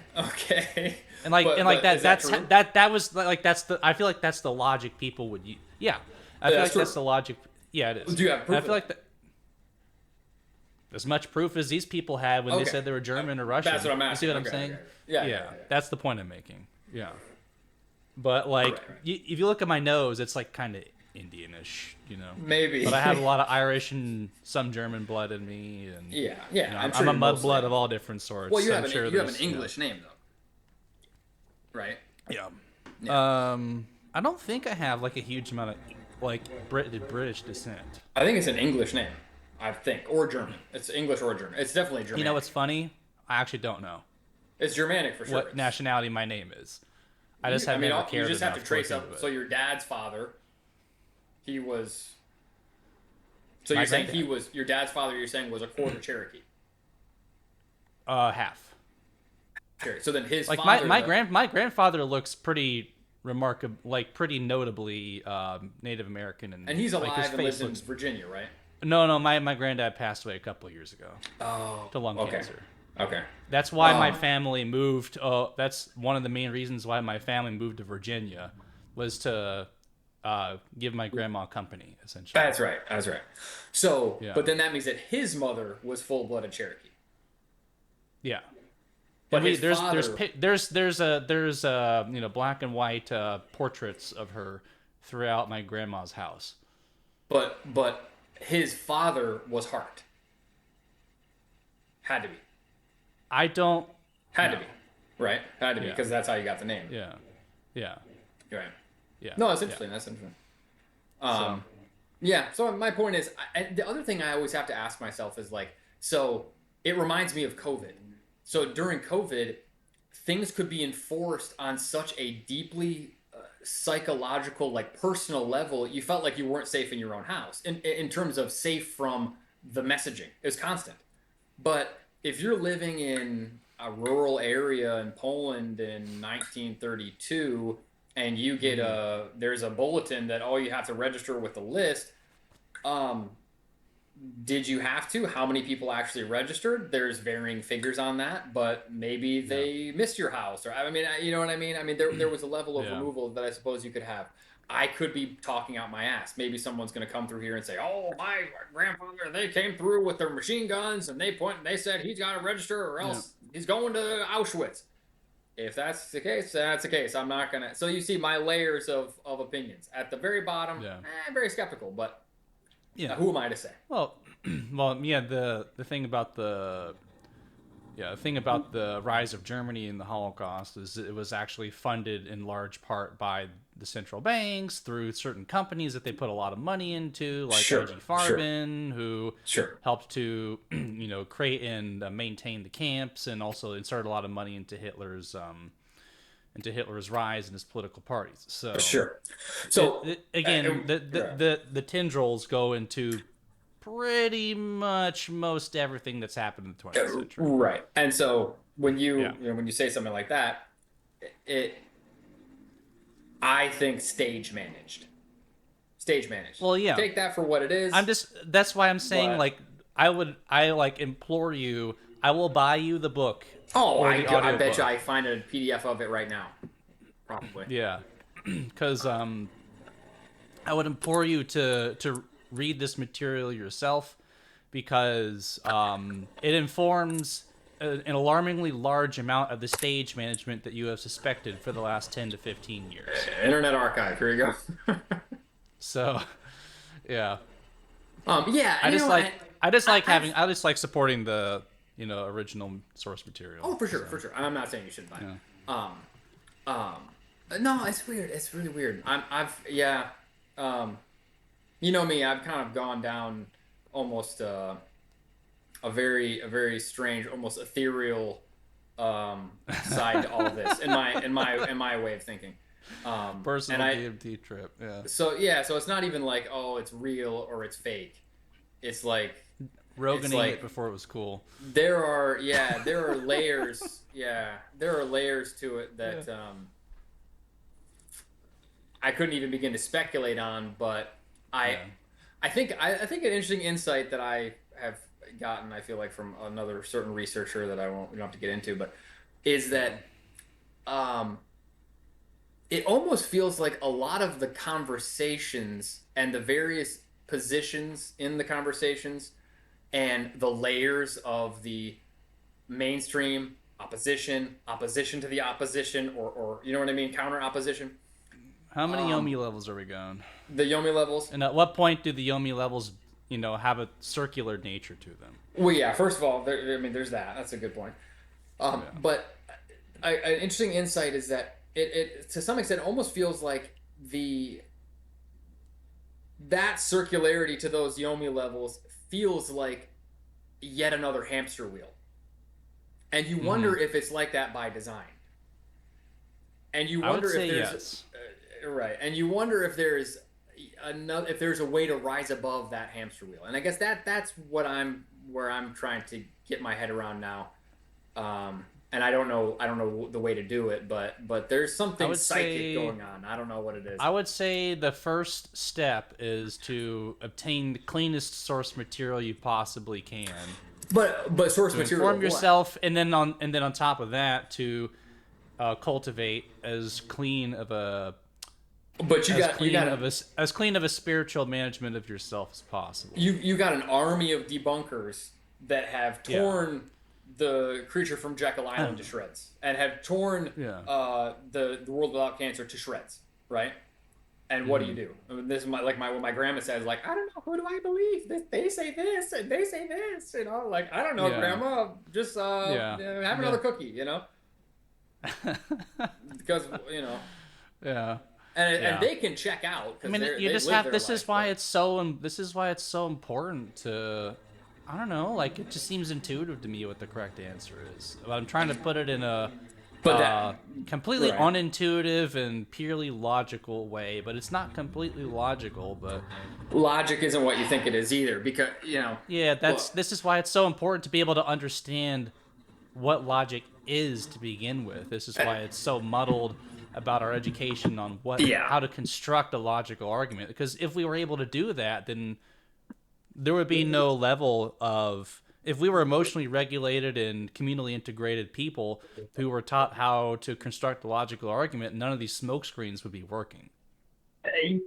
And like that was like I feel like that's the logic people would use. Yeah. I feel like that's the logic. Yeah, it is. Do you have proof? I feel like that. As much proof as these people had when they said they were German or Russian. That's what I'm asking. You see what I'm saying? Okay. Yeah. That's the point I'm making. Yeah. But like, if you look at my nose, it's like kind of Indianish, you know. Maybe. But I have a lot of Irish and some German blood in me, and yeah. You know, I'm a mudblood of all different sorts. Well, you have an English name though, right? Yeah. I don't think I have like a huge amount of like British descent. I think it's an English name. I think, or German. It's English or German. It's definitely Germanic. You know what's funny? I actually don't know. It's Germanic for sure. What nationality my name is? I just have never cared. You just have to trace up. It. So your dad's father, he was. So you're saying your dad's father? You're saying was a quarter Cherokee. Half. Cherokee. So then his like father, my grandfather looks pretty remarkable, like pretty notably Native American, and he's alive like, and lives in Virginia, right? No, my granddad passed away a couple of years ago. Oh. To lung cancer. Okay. That's why my family moved. That's one of the main reasons why my family moved to Virginia, was to give my grandma company, essentially. That's right. So, but then that means that his mother was full-blooded Cherokee. Yeah. But there's you know, black and white portraits of her throughout my grandma's house. But his father was Hart. Had to be. I don't. Had to be. Right? Had to be, because that's how you got the name. Yeah. Right. Yeah. No, that's interesting. That's interesting. Yeah. So my point is, the other thing I always have to ask myself is like, so it reminds me of COVID. So during COVID, things could be enforced on such a deeply psychological, like personal level. You felt like you weren't safe in your own house in terms of safe from the messaging. It was constant. But if you're living in a rural area in Poland in 1932 and you get there's a bulletin that you have to register with the list, did you have to? How many people actually registered? There's varying figures on that, but maybe they missed your house, or I mean, you know what I mean? I mean, there was a level of removal that I suppose you could have. I could be talking out my ass. Maybe someone's going to come through here and say, "Oh, my grandfather, they came through with their machine guns and they said he's got to register or else he's going to Auschwitz." If that's the case, then that's the case. I'm not going to. So you see my layers of opinions. At the very bottom, I'm very skeptical, but who am I to say? Well, yeah. The thing about the Yeah, the thing about the rise of Germany and the Holocaust is it was actually funded in large part by the central banks through certain companies that they put a lot of money into, like IG Sure, sure, Farben, who sure. helped to, create and maintain the camps, and also inserted a lot of money into Hitler's rise and his political parties. So, Sure. So, again, yeah. the tendrils go into pretty much most everything that's happened in the 20th century. Right. And so when Yeah. when you say something like that, it I think stage managed. Well, yeah. Take that for what it is. That's why I'm saying, But like, I like implore you, I will buy you the book oh, or the I audio bet you book. I find a PDF of it right now. Probably. Yeah, because I would implore you to read this material yourself, because it informs an alarmingly large amount of the stage management that you have suspected for the last 10 to 15 years. Internet Archive. Here you go. So, yeah. Yeah. I just like supporting the original source material. Oh, for sure, So, for sure. I'm not saying you shouldn't buy it. yeah. No, it's weird. It's really weird. Yeah. You know me. I've kind of gone down almost a very strange, almost ethereal side to all of this in my way of thinking. Personal and DMT trip. Yeah. so yeah, so it's not even like, oh, it's real or it's fake. It's like Rogan it's like it before it was cool. there are layers. Yeah, there are layers to it that I couldn't even begin to speculate on. But I think an interesting insight that I have gotten, I feel like, from another certain researcher that we don't have to get into, but is that it almost feels like a lot of the conversations and the various positions in the conversations and the layers of the mainstream opposition to the opposition, or you know what I mean, counter opposition. How many Yomi levels are we going? The Yomi levels. And at what point do the Yomi levels, have a circular nature to them? Well, yeah. First of all, there's that. That's a good point. But an interesting insight is that it to some extent almost feels like that circularity to those Yomi levels feels like yet another hamster wheel, and you wonder if it's like that by design. And you wonder if there's yes. Right, and you wonder if there's a way to rise above that hamster wheel. And I guess that's where I'm trying to get my head around now. And I don't know the way to do it, but there's something psychic going on. I don't know what it is. I would say the first step is to obtain the cleanest source material you possibly can. But source material. Inform yourself, and then on top of that, to cultivate as clean of a as clean of a spiritual management of yourself as possible. You got an army of debunkers that have torn the creature from Jekyll Island to shreds, and have torn the world without cancer to shreds, right? And what do you do? I mean, this is what my grandma says, like, I don't know, who do I believe? They say this and they say this, like, I don't know, Grandma, just have another cookie, because Yeah. And they can check out. I mean, you just have. This is why it's so important to. I don't know. Like, it just seems intuitive to me what the correct answer is. But I'm trying to put it in a completely unintuitive and purely logical way. But it's not completely logical. But logic isn't what you think it is either, because Yeah, this is why it's so important to be able to understand what logic is to begin with. This is why it's so muddled about our education on how to construct a logical argument. Because if we were able to do that, then there would be no level of... If we were emotionally regulated and communally integrated people who were taught how to construct a logical argument, none of these smokescreens would be working. We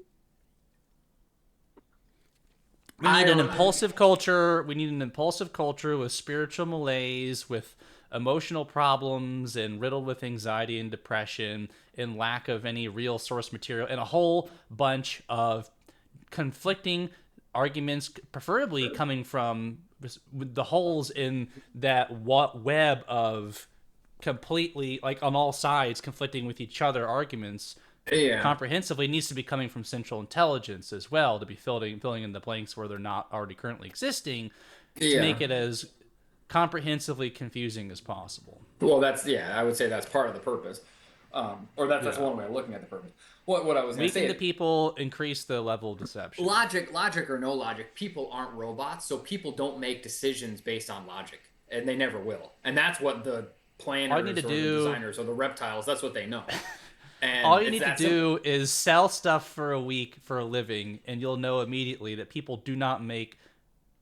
need an impulsive culture. We need an impulsive culture with spiritual malaise, with emotional problems, and riddled with anxiety and depression, and lack of any real source material, and a whole bunch of conflicting arguments, preferably coming from with the holes in that web of completely, like, on all sides conflicting with each other arguments Yeah. comprehensively, needs to be coming from central intelligence as well, to be filling in the blanks where they're not already currently existing, to Yeah. make it as comprehensively confusing as possible. Well, that's yeah. I would say that's part of the purpose, or that's Yeah. one way of looking at the purpose. What I was going to Weaken the say, people, increase the level of deception. logic or no logic, people aren't robots, so people don't make decisions based on logic, and they never will. And that's what the All you need planners to or the do designers or the reptiles, that's what they know. And All you it's need to that do is sell stuff for a week for a living, and you'll know immediately that people do not make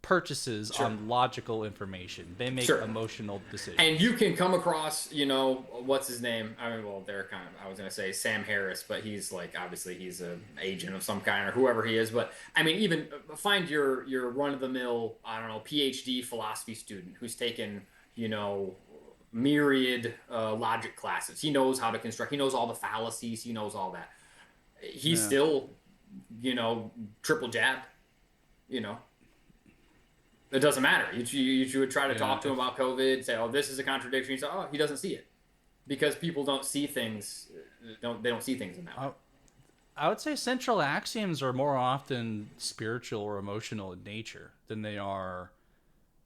purchases Sure. on logical information. They make Sure. emotional decisions. And you can come across, what's his name? I mean, well, they're kind of, I was going to say Sam Harris, but he's like, obviously he's an agent of some kind or whoever he is. But I mean, even find your run of the mill, I don't know, PhD philosophy student who's taken, myriad logic classes. He knows how to construct, he knows all the fallacies, he knows all that. He's still, triple jabbed, you know. It doesn't matter. You would try to talk to him about COVID, say, "Oh, this is a contradiction." He said, "Oh, he doesn't see it," because people don't see things. They don't see things in that way. I would say central axioms are more often spiritual or emotional in nature than they are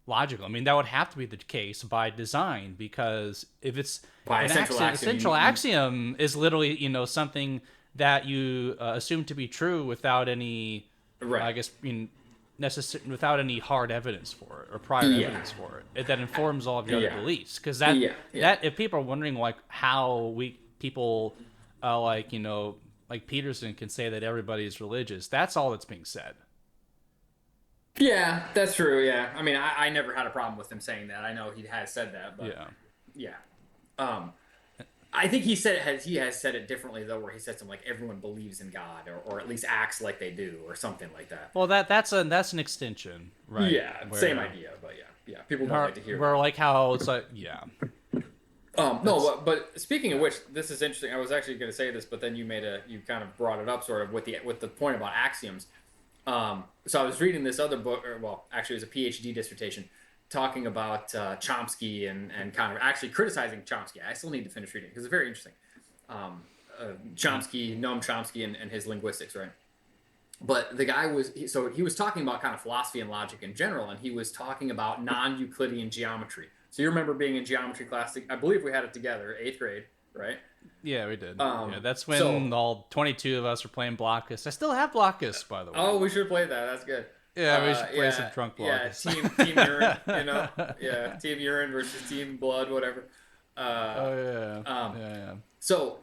logical. I mean, that would have to be the case by design, because if it's By a central axiom, central axiom is literally, something that you assume to be true without any, Right. I guess, without any hard evidence for it or prior evidence for it that informs all of your other beliefs. Because that if people are wondering, like, how people like Peterson can say that everybody's religious, that's all that's being said. Yeah, that's true. Yeah, I mean, I never had a problem with him saying that. I know he has said that, but yeah. I think he has said it differently though, where he said something like everyone believes in God, or at least acts like they do, or something like that. Well, that's an extension, right? Yeah, same idea, but yeah. People don't like to hear. Where, like, how it's like, No, but speaking of which, this is interesting. I was actually going to say this, but then you kind of brought it up, sort of with the point about axioms. So I was reading this other book, actually it was a PhD dissertation, talking about Chomsky and kind of actually criticizing Chomsky. I still need to finish reading it because it's very interesting. Chomsky, Noam Chomsky, and his linguistics, right? But the guy he was talking about kind of philosophy and logic in general, and he was talking about non-Euclidean geometry. So you remember being in geometry class? I believe we had it together, 8th grade, right? Yeah, we did. That's when all 22 of us were playing Blockus. I still have Blockus, by the way. Oh, we should play that. That's good. Yeah, we should play some drunk Blockus. Yeah, team urine, Yeah, team urine versus team blood, whatever. So,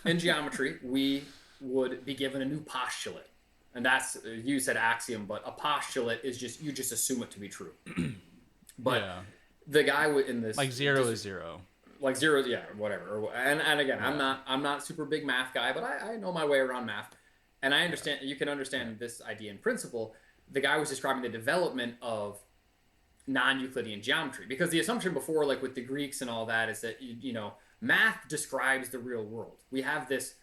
in geometry, we would be given a new postulate, and that's, you said axiom, but a postulate is just, you just assume it to be true. But the guy in this, like 0 is 0. Like 0, yeah, whatever. And again, I'm not a super big math guy, but I know my way around math. And I understand, you can understand this idea in principle. The guy was describing the development of non-Euclidean geometry, because the assumption before, like with the Greeks and all that, is that, math describes the real world. We have this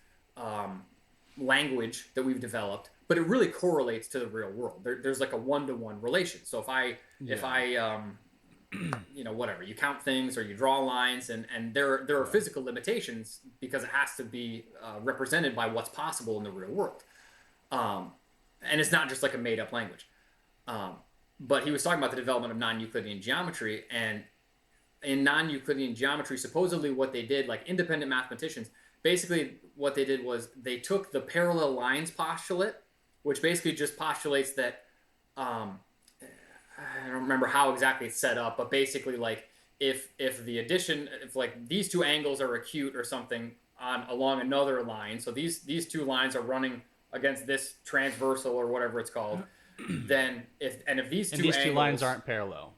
language that we've developed, but it really correlates to the real world. There's like a one-to-one relation. So if I whatever, you count things or you draw lines, and there are physical limitations because it has to be represented by what's possible in the real world. And it's not just like a made up language. But he was talking about the development of non-Euclidean geometry, and in non-Euclidean geometry, supposedly what they did, like independent mathematicians, basically what they did was they took the parallel lines postulate, which basically just postulates that, I don't remember how exactly it's set up, but basically, like, if like these two angles are acute or something along another line, so these two lines are running against this transversal or whatever it's called, then if these two lines aren't parallel,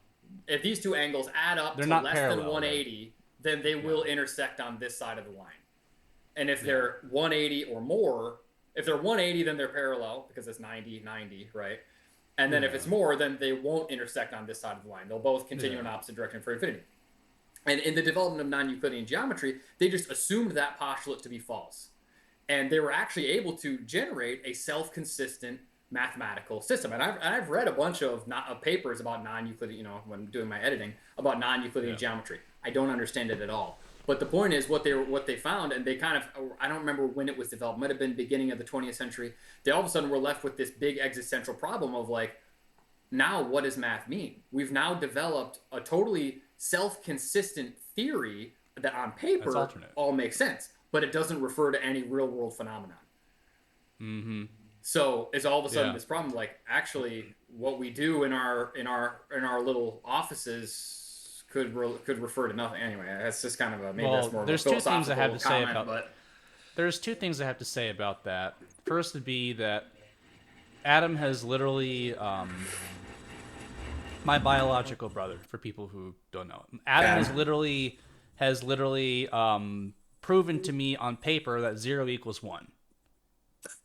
if these two angles add up to less than 180, right, then they will intersect on this side of the line. And if they're 180 or more, if they're 180, then they're parallel because it's 90, right? And then if it's more, then they won't intersect on this side of the line. They'll both continue in opposite direction for infinity. And in the development of non-Euclidean geometry, they just assumed that postulate to be false. And they were actually able to generate a self-consistent mathematical system. And I've read a bunch of papers about non-Euclidean, when doing my editing, about non-Euclidean geometry. I don't understand it at all. But the point is what they found, and they kind of, I don't remember when it was developed, might have been beginning of the 20th century. They all of a sudden were left with this big existential problem of like, now what does math mean? We've now developed a totally self-consistent theory that on paper all makes sense, but it doesn't refer to any real world phenomenon. Mm-hmm. So it's all of a sudden this problem, like actually what we do in our little offices could refer to nothing. Anyway, that's just kind of a that's more there's of a two things I have to say about but... There's two things I have to say about that. First would be that Adam has literally my biological brother, for people who don't know. Adam has literally proven to me on paper that 0 equals 1.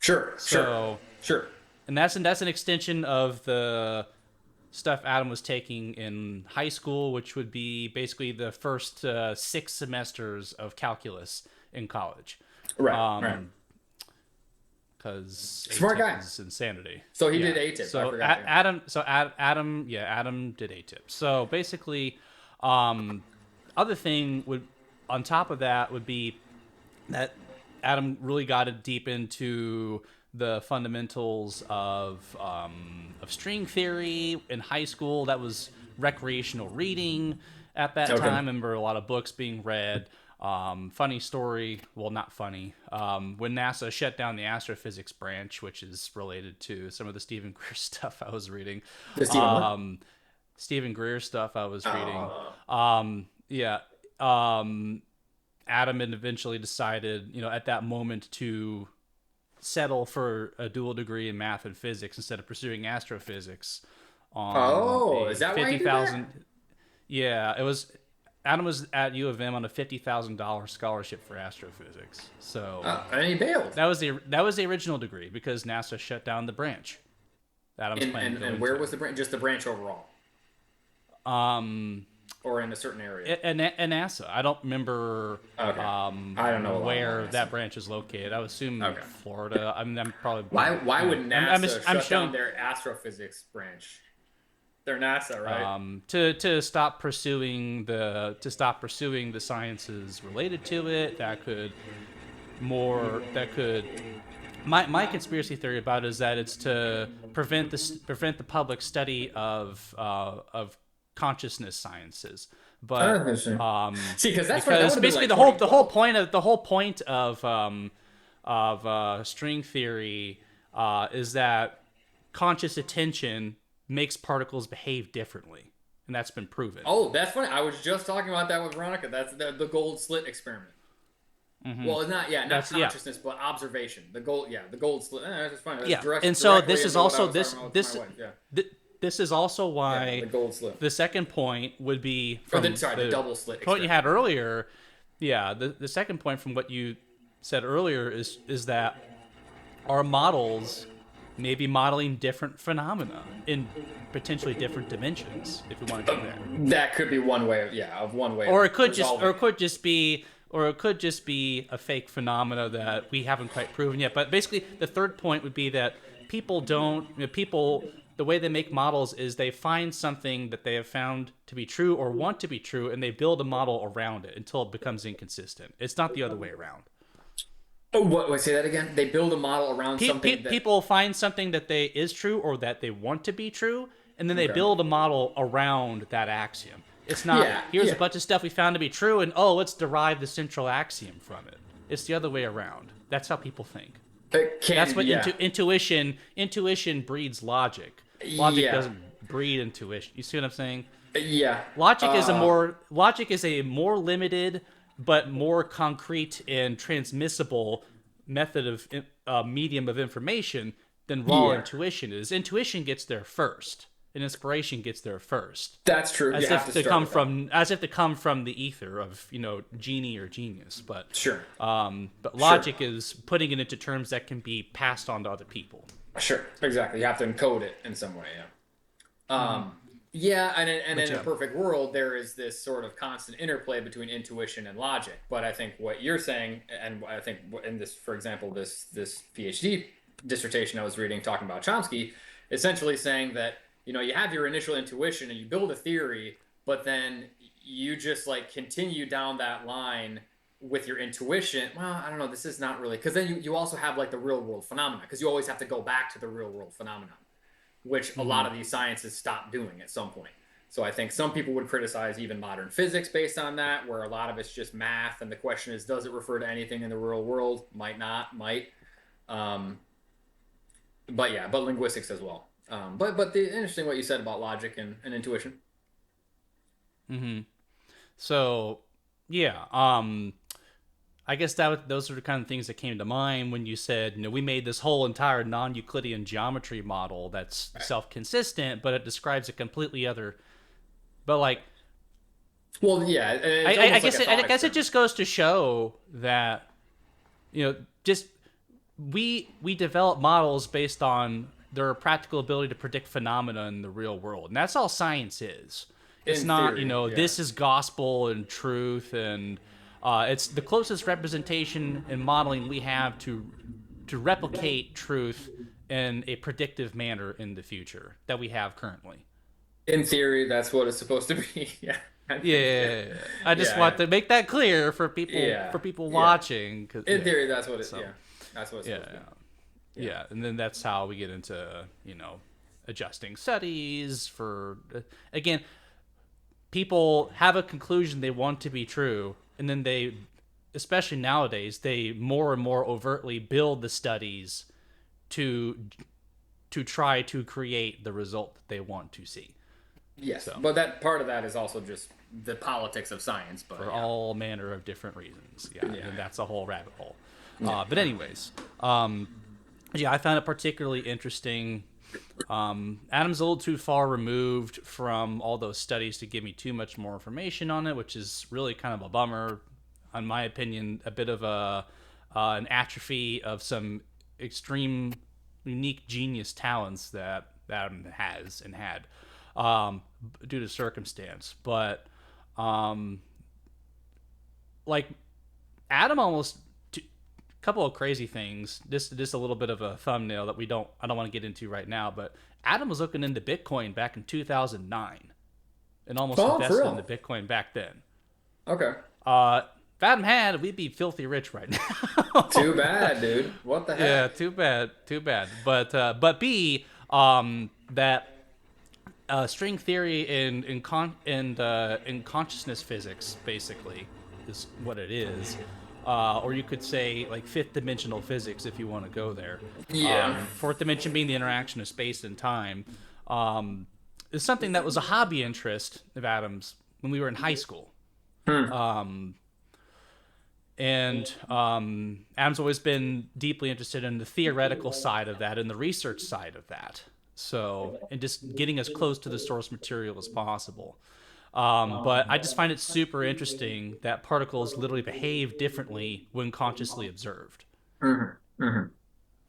Sure. And that's an extension of the stuff Adam was taking in high school, which would be basically the first 6 semesters of calculus in college. Right. Because smart guy is insanity. So he did ATIP. So Adam did ATIP. So basically, other thing would on top of that would be that Adam really got it deep into the fundamentals of string theory in high school. That was recreational reading at that time. I remember a lot of books being read. Funny story, well, not funny. When NASA shut down the astrophysics branch, which is related to some of the Stephen Greer stuff I was reading. Stephen Greer stuff I was reading. Adam had eventually decided, at that moment to settle for a dual degree in math and physics instead of pursuing astrophysics. Is that why he did that? Yeah, it was. Adam was at U of M on a $50,000 scholarship for astrophysics. So and he bailed. That was the original degree because NASA shut down the branch. Adam's and where was the branch? Just the branch overall. Or in a certain area. And NASA. I don't remember. Okay. I don't know where that branch is located. I would assume Florida. I mean, I'm probably. Why would NASA shut down their astrophysics branch? They're NASA, right? To stop pursuing the sciences related to it. My conspiracy theory about it is that it's to prevent the public study of consciousness sciences. But see, because basically the whole point of string theory is that conscious attention makes particles behave differently, and that's been proven. Oh, that's funny. I was just talking about that with Veronica. That's the gold slit experiment. Mm-hmm. Well, it's not consciousness, but observation. The gold slit. That's fine. And so this is also this is also why the gold slit. The second point would be from the double slit point you had earlier. Yeah, the second point from what you said earlier is that our models may be modeling different phenomena in potentially different dimensions, if we want to go there. That could be one way. Or it could just be a fake phenomena that we haven't quite proven yet. But basically, the third point would be that the way they make models is they find something that they have found to be true or want to be true, and they build a model around it until it becomes inconsistent. It's not the other way around. Oh, what? Say that again. They build a model around something. People find something that is true or that they want to be true, and then they build a model around that axiom. It's not here's a bunch of stuff we found to be true, and let's derive the central axiom from it. It's the other way around. That's how people think. That's what intuition breeds logic. Logic doesn't breed intuition. You see what I'm saying? Yeah. Logic is a more limited but more concrete and transmissible method of medium of information than raw intuition is. Intuition gets there first, and inspiration gets there first. That's true. As if to come from the ether of genie or genius. But sure. But logic is putting it into terms that can be passed on to other people. Sure. Exactly. You have to encode it in some way. Yeah. Yeah, and in a perfect world, there is this sort of constant interplay between intuition and logic. But I think what you're saying, and I think in this, for example, this PhD dissertation I was reading talking about Chomsky, essentially saying that, you have your initial intuition and you build a theory, but then you just like continue down that line with your intuition. Well, I don't know, this is not really, because then you also have like the real world phenomena, because you always have to go back to the real world phenomenon, which a lot of these sciences stop doing at some point. So I think some people would criticize even modern physics based on that, where a lot of it's just math, and the question is, does it refer to anything in the real world? Might not, might. But yeah, but linguistics as well. But the interesting what you said about logic and intuition. So, yeah, I guess those are the kind of things that came to mind when you said, we made this whole entire non-Euclidean geometry model that's self-consistent, but it describes a completely other. But like, well, yeah, I guess it just goes to show that, just we develop models based on their practical ability to predict phenomena in the real world, and that's all science is. It's in not, theory, this is gospel and truth, and it's the closest representation and modeling we have to replicate truth in a predictive manner in the future that we have currently. In theory, that's what it's supposed to be. Yeah. Yeah. I just want to make that clear for people watching. In theory, that's what it. So, that's what it's supposed to be. Yeah, and then that's how we get into adjusting studies for again. People have a conclusion they want to be true, and then they, especially nowadays, they more and more overtly build the studies to try to create the result that they want to see. Yes, but that part of that is also just the politics of science, but for all manner of different reasons. And that's a whole rabbit hole. But anyways, I found it particularly interesting. Adam's a little too far removed from all those studies to give me too much more information on it, which is really kind of a bummer. In my opinion, a bit of an atrophy of some extreme, unique genius talents that Adam has and had. Due to circumstance, but like Adam almost a couple of crazy things. Just a little bit of a thumbnail that I don't want to get into right now. But Adam was looking into Bitcoin back in 2009 and almost invested into Bitcoin back then. Okay. If Adam had, we'd be filthy rich right now. Too bad, dude. What the heck? Yeah, too bad. But B, that. String theory in consciousness physics basically is what it is, or you could say like fifth dimensional physics if you want to go there. Fourth dimension being the interaction of space and time, is something that was a hobby interest of Adam's when we were in high school. And Adam's always been deeply interested in the theoretical side of that and the research side of that. So, and just getting as close to the source material as possible. But I just find it super interesting that particles literally behave differently when consciously observed. And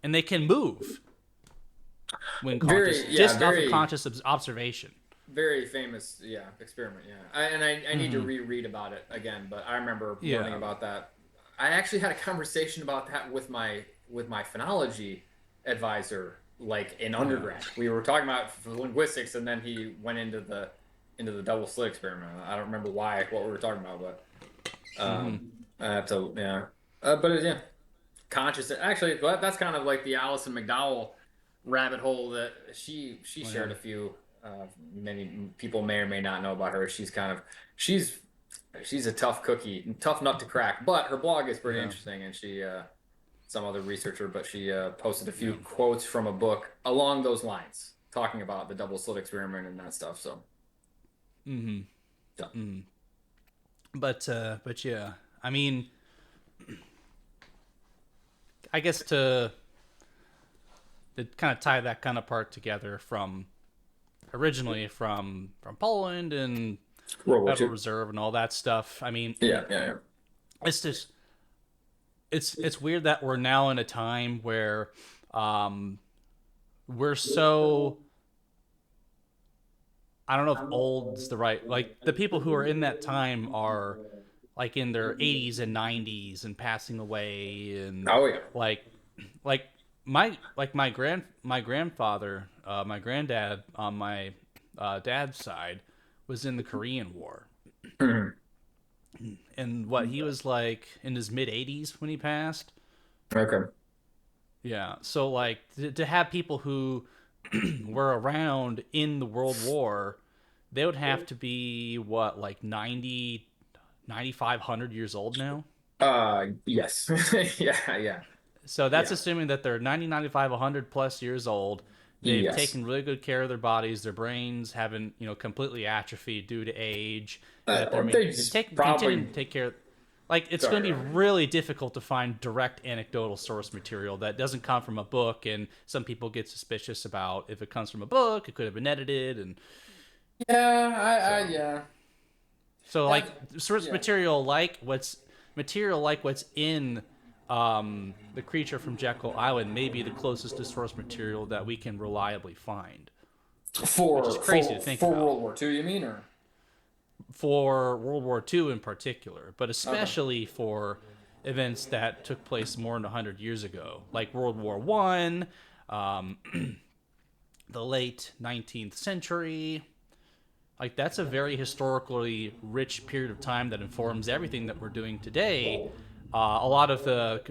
they can move when conscious, off of conscious observation. Very famous, experiment, I need to reread about it again, but I remember learning about that. I actually had a conversation about that with my phonology advisor, like in undergrad. We were talking about linguistics, and then he went into the double slit experiment. I don't remember what we were talking about, but I have to, but conscious. Actually, that's kind of like the Alison McDowell rabbit hole that she shared a few. Many people may or may not know about her. She's a tough cookie, tough nut to crack, but her blog is pretty interesting, and she some other researcher, but she posted a few quotes from a book along those lines, talking about the double slit experiment and that stuff. So, But yeah, I mean, I guess to kind of tie that kind of part together originally from Poland and Federal Reserve and all that stuff. I mean, it's just. It's weird that we're now in a time where we're so, I don't know if old's the right, like the people who are in that time are like in their 80s and 90s and passing away, and like my grandfather, my granddad on my dad's side was in the Korean War, Mhm. and what he was like in his mid 80s when he passed. Okay. Yeah, so like to have people who were around in the World War, they would have to be what, like 90, 9,500 years old now. Yes. Yeah, yeah, So that's yeah. assuming that they're 90, 95, 100 plus years old. They've Yes. taken really good care of their bodies. Their brains haven't, completely atrophied due to age. That they're, I Or mean, they they're just taking continuing probably. to take care. Like it's going Sorry, to be go ahead. really difficult to find direct anecdotal source material that doesn't come from a book. And some people get suspicious about if it comes from a book, it could have been edited, and Yeah, so yeah. like That's source yeah. material like what's in the creature from Jekyll Island may be the closest to source material that we can reliably find, which is For crazy to think about World War II, you mean, or for World War II in particular, but okay. especially for events that took place more than 100 years ago, like World War One, um, the late 19th century. Like that's a very historically rich period of time that informs everything that we're doing today. A lot of the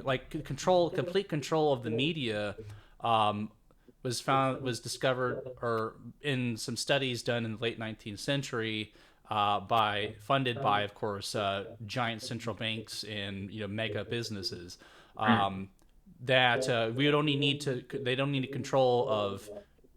complete control of the media um, was discovered or in some studies done in the late 19th century by funded by, of course, giant central banks and mega businesses. Mm. Um, that we would only need to they don't need control of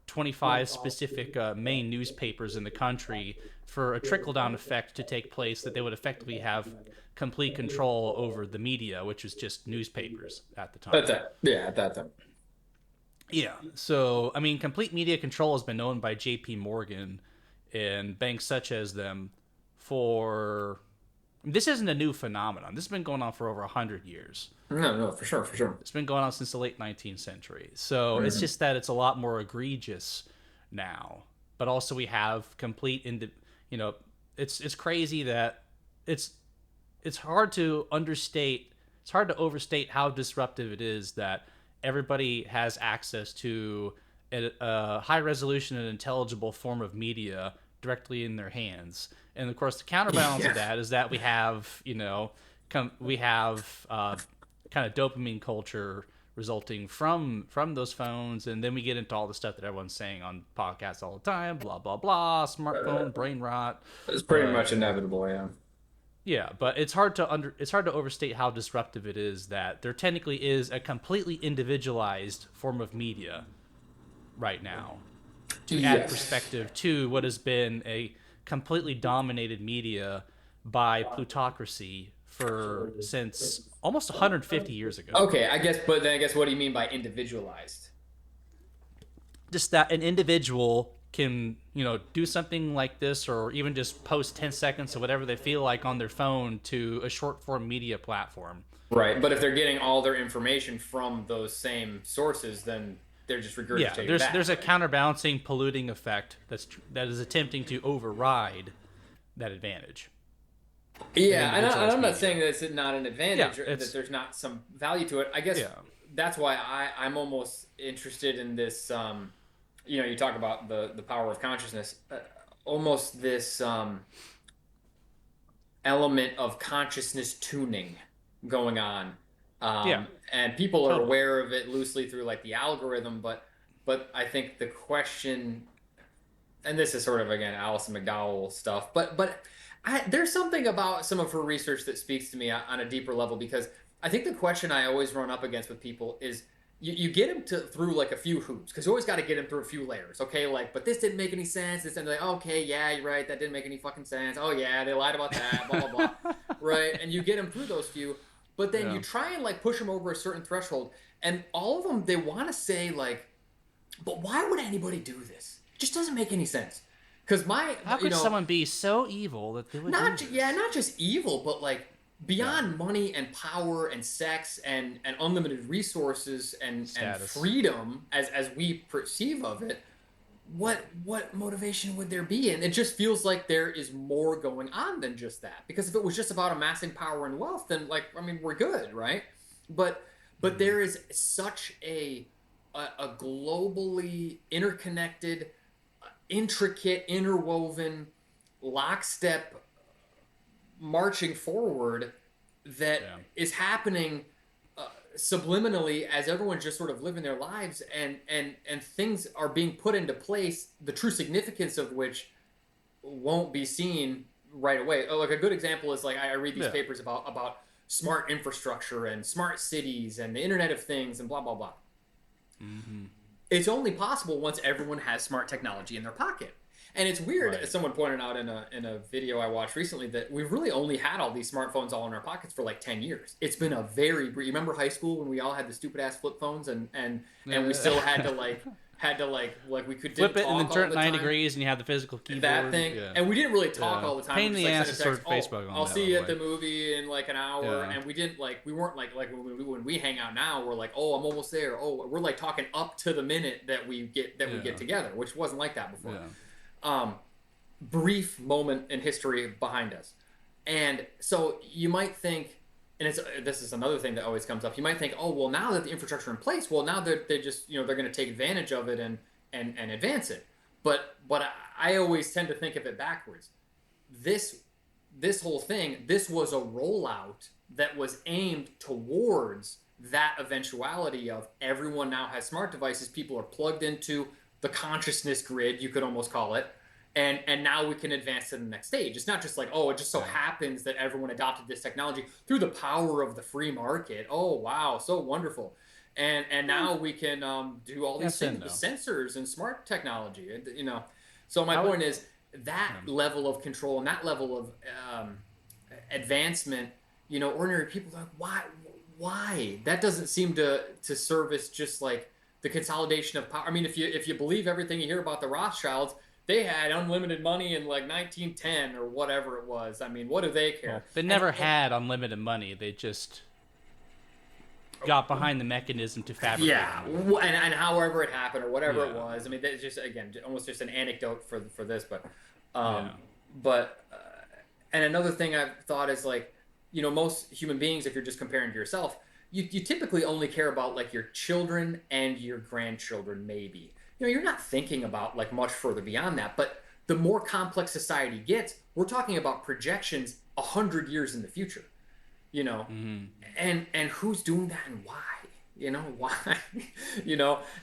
25 specific main newspapers in the country for a trickle down effect to take place, that they would effectively have complete control over the media, which was just newspapers at the At time. that, yeah, at that time. Yeah. So, I mean, complete media control has been known by J.P. Morgan and banks such as them for. This isn't a new phenomenon. This has been going on for over 100 years. No, no, for sure, for sure. It's been going on since the late 19th century. So it's Hmm. just that it's a lot more egregious now. But also we have you know, it's crazy that it's it's hard to understate, it's hard to overstate how disruptive it is that everybody has access to a high resolution and intelligible form of media directly in their hands. And of course, the counterbalance of Yeah. that is that we have, we have kind of dopamine culture resulting from those phones, and then we get into all the stuff that everyone's saying on podcasts all the time, blah blah blah, smartphone brain rot. It's pretty But much inevitable, yeah. yeah, but it's hard to overstate how disruptive it is that there technically is a completely individualized form of media right now, to add Yes. perspective to what has been a completely dominated media by plutocracy for since almost 150 years ago. Okay, I guess, but then I guess what do you mean by individualized? Just that an individual can, do something like this, or even just post 10 seconds of whatever they feel like on their phone to a short form media platform. Right, but if they're getting all their information from those same sources, then they're just Yeah, regurgitating there's that, a right? counterbalancing polluting effect that is attempting to override that advantage, an Yeah, and individualized I'm not media. saying that it's not an Yeah, advantage or that it's there's not some value to it. I guess yeah. that's why I'm almost interested in this. You talk about the power of consciousness, almost this element of consciousness tuning going on, Yeah, and people are totally. aware of it loosely through like the algorithm, but I think the question, and this is sort of again Alison McDowell stuff, there's something about some of her research that speaks to me on a deeper level, because I think the question I always run up against with people is you get them to through like a few hoops, because you always got to get them through a few layers. Okay, like, but this didn't make any sense. This, and like, okay, yeah, you're right, that didn't make any fucking sense. Oh yeah, they lied about that. Blah blah blah. Right, and you get them through those few, but then you Yeah. try and like push them over a certain threshold, and all of them they want to say like, but why would anybody do this? It just doesn't make any sense. Because How you could know, someone be so evil that they would do this? not just evil, but like Yeah. beyond money and power and sex and unlimited resources and Status. freedom as we perceive of it. What motivation would there be? And it just feels like there is more going on than just that. Because if it was just about amassing power and wealth, then like I mean we're good, right? But Mm. there is such a a globally interconnected, intricate, interwoven, lockstep marching forward that is happening subliminally as everyone's just sort of living their lives, and things are being put into place, the true significance of which won't be seen right away. Like a good example is like I read these papers about smart infrastructure and smart cities and the Internet of Things and blah blah blah. Mm-hmm. It's only possible once everyone has smart technology in their pocket. And it's weird, as someone pointed out in a video I watched recently, that we've really only had all these smartphones all in our pockets for like 10 years. It's been a very... You remember high school when we all had the stupid-ass flip phones and we still had to we could flip it and then turn it 90 degrees and you have the physical keyboard. That thing. Yeah. And we didn't really talk all the time. Pain in the ass to sort of Facebook on I'll see you at the movie in like an hour. And we didn't we weren't like when we hang out now, we're like, oh, I'm almost there. Oh, we're like talking up to the minute that we get together, which wasn't like that before. Yeah. Brief moment in history behind us. And so you might think, and this is another thing that always comes up, you might think, oh, well, now that the infrastructure in place, well, now they just, they're going to take advantage of it and advance it. But I always tend to think of it backwards. This whole thing, this was a rollout that was aimed towards that eventuality of everyone now has smart devices, people are plugged into the consciousness grid, you could almost call it, and now we can advance to the next stage. It's not just like, oh, it just so happens that everyone adopted this technology through the power of the free market. Oh, wow, so wonderful. And now we can do all these things with sensors and smart technology. So my point is that level of control and that level of advancement, ordinary people are like, why? That doesn't seem to service just like the consolidation of power. I mean, if you believe everything you hear about the Rothschilds, they had unlimited money in like 1910 or whatever it was. I mean, what do they care? Well, they never had unlimited money. They just got behind the mechanism to fabricate. Yeah, and however it happened or whatever it was. I mean, it's just, again, almost just an anecdote for this. But and another thing I've thought is like, most human beings, if you're just comparing to yourself, you typically only care about like your children and your grandchildren, maybe. You're not thinking about like much further beyond that. But the more complex society gets, we're talking about projections 100 years in the future. And who's doing that and why? Why?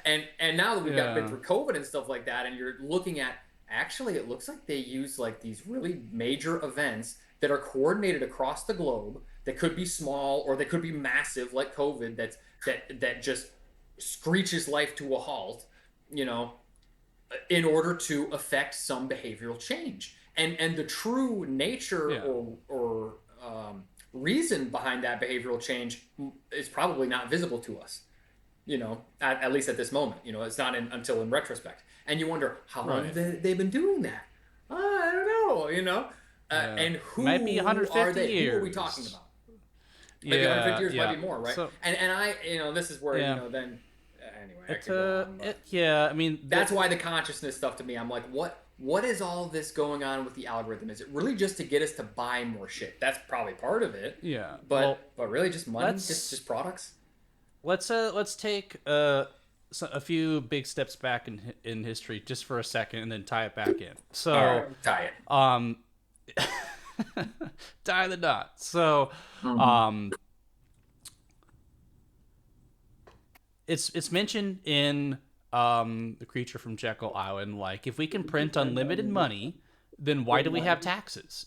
And now that we've been through COVID and stuff like that, and you're looking at, actually, it looks like they use like these really major events that are coordinated across the globe, that could be small or they could be massive, like COVID, that just screeches life to a halt, in order to affect some behavioral change. And the true nature or reason behind that behavioral change is probably not visible to us, at least at this moment. It's not until in retrospect. And you wonder, how long have they been doing that? I don't know, and who might be 150 are they? years. Who are we talking about? Maybe 150 years, might be more, right? So, and I, this is where, then, anyway. I mean... That's why the consciousness stuff to me, I'm like, what is all this going on with the algorithm? Is it really just to get us to buy more shit? That's probably part of it. Yeah. But really just money? Just products? Let's take a few big steps back in history just for a second and then tie it back in. So right, tie it. Tie the knot. So it's mentioned in The Creature from Jekyll Island, like, if we can print unlimited money, then why do we have taxes?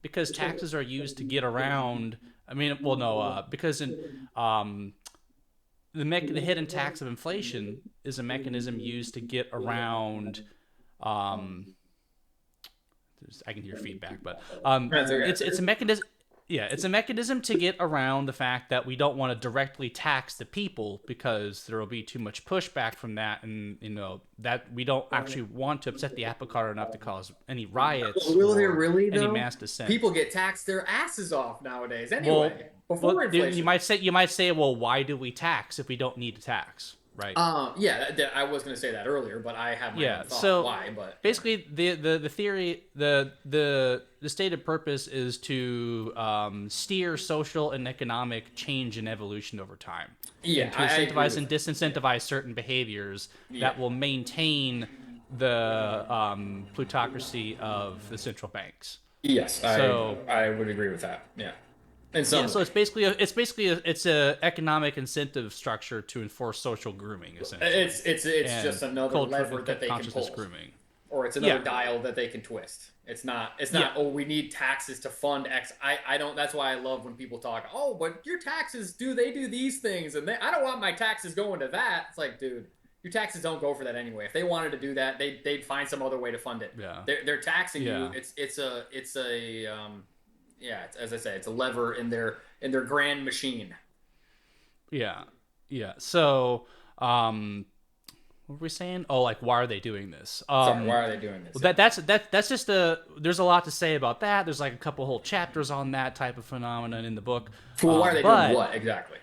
Because taxes are used to get around. I mean, well, no, because in the hidden tax of inflation is a mechanism used to get around. I can hear feedback, but it's a mechanism. Yeah, it's a mechanism to get around the fact that we don't want to directly tax the people because there will be too much pushback from that, and that we don't actually want to upset the apple cart enough to cause any riots. Will there really, any though? Mass dissent? People get taxed their asses off nowadays anyway. Before inflation. You might say, well, why do we tax if we don't need to tax? right? Yeah, I was going to say that earlier, but I have my Yeah. own thought So why. But basically, the theory, the stated purpose is to steer social and economic change and evolution over time, yeah, and to I agree incentivize with and that. Yeah, disincentivize certain behaviors yeah, that will maintain the plutocracy of the central banks. yes, So I would agree with that. Yeah, in yeah, some so way. it's a economic incentive structure to enforce social grooming essentially, It's and just another culture lever that they can consciousness pull, grooming. or it's another Yeah, dial that they can twist. It's yeah, not, oh, we need taxes to fund X. I don't. That's why I love when people talk, oh, but your taxes do these things, and I don't want my taxes going to that. It's like, dude, your taxes don't go for that anyway. If they wanted to do that, they'd find some other way to fund it. yeah, They're taxing you. yeah, It's yeah. As I say, it's a lever in their grand machine. yeah, yeah. So, what were we saying? Oh, like why are they doing this? Sorry, why are they doing this? Well, Yeah. that's just a. There's a lot to say about that. There's like a couple whole chapters on that type of phenomenon in the book. Well, why are they doing But what exactly?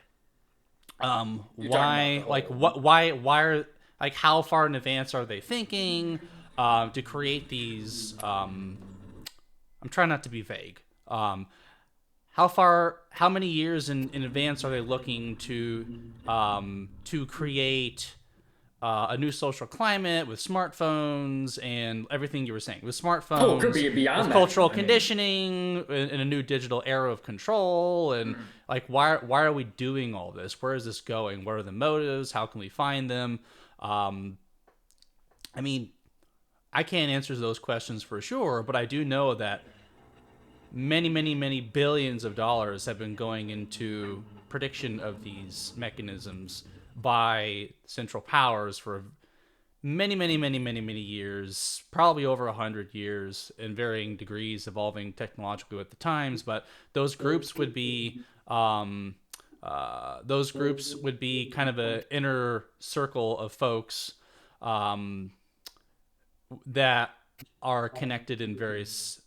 You're talking about the why like whole. what why are like how far in advance are they thinking to create these I'm trying not to be vague. How many years in advance are they looking to create a new social climate with smartphones and everything you were saying with Oh, it could smartphones, be with beyond that. cultural I mean, conditioning in a new digital era of control, and like why are we doing all this? Where is this going? What are the motives? How can we find them? Um, I mean, I can't answer those questions for sure, but I do know that many billions of dollars have been going into prediction of these mechanisms by central powers for many years, probably over 100 years in varying degrees, evolving technologically with the times. But those groups would be kind of an inner circle of folks um, that are connected in various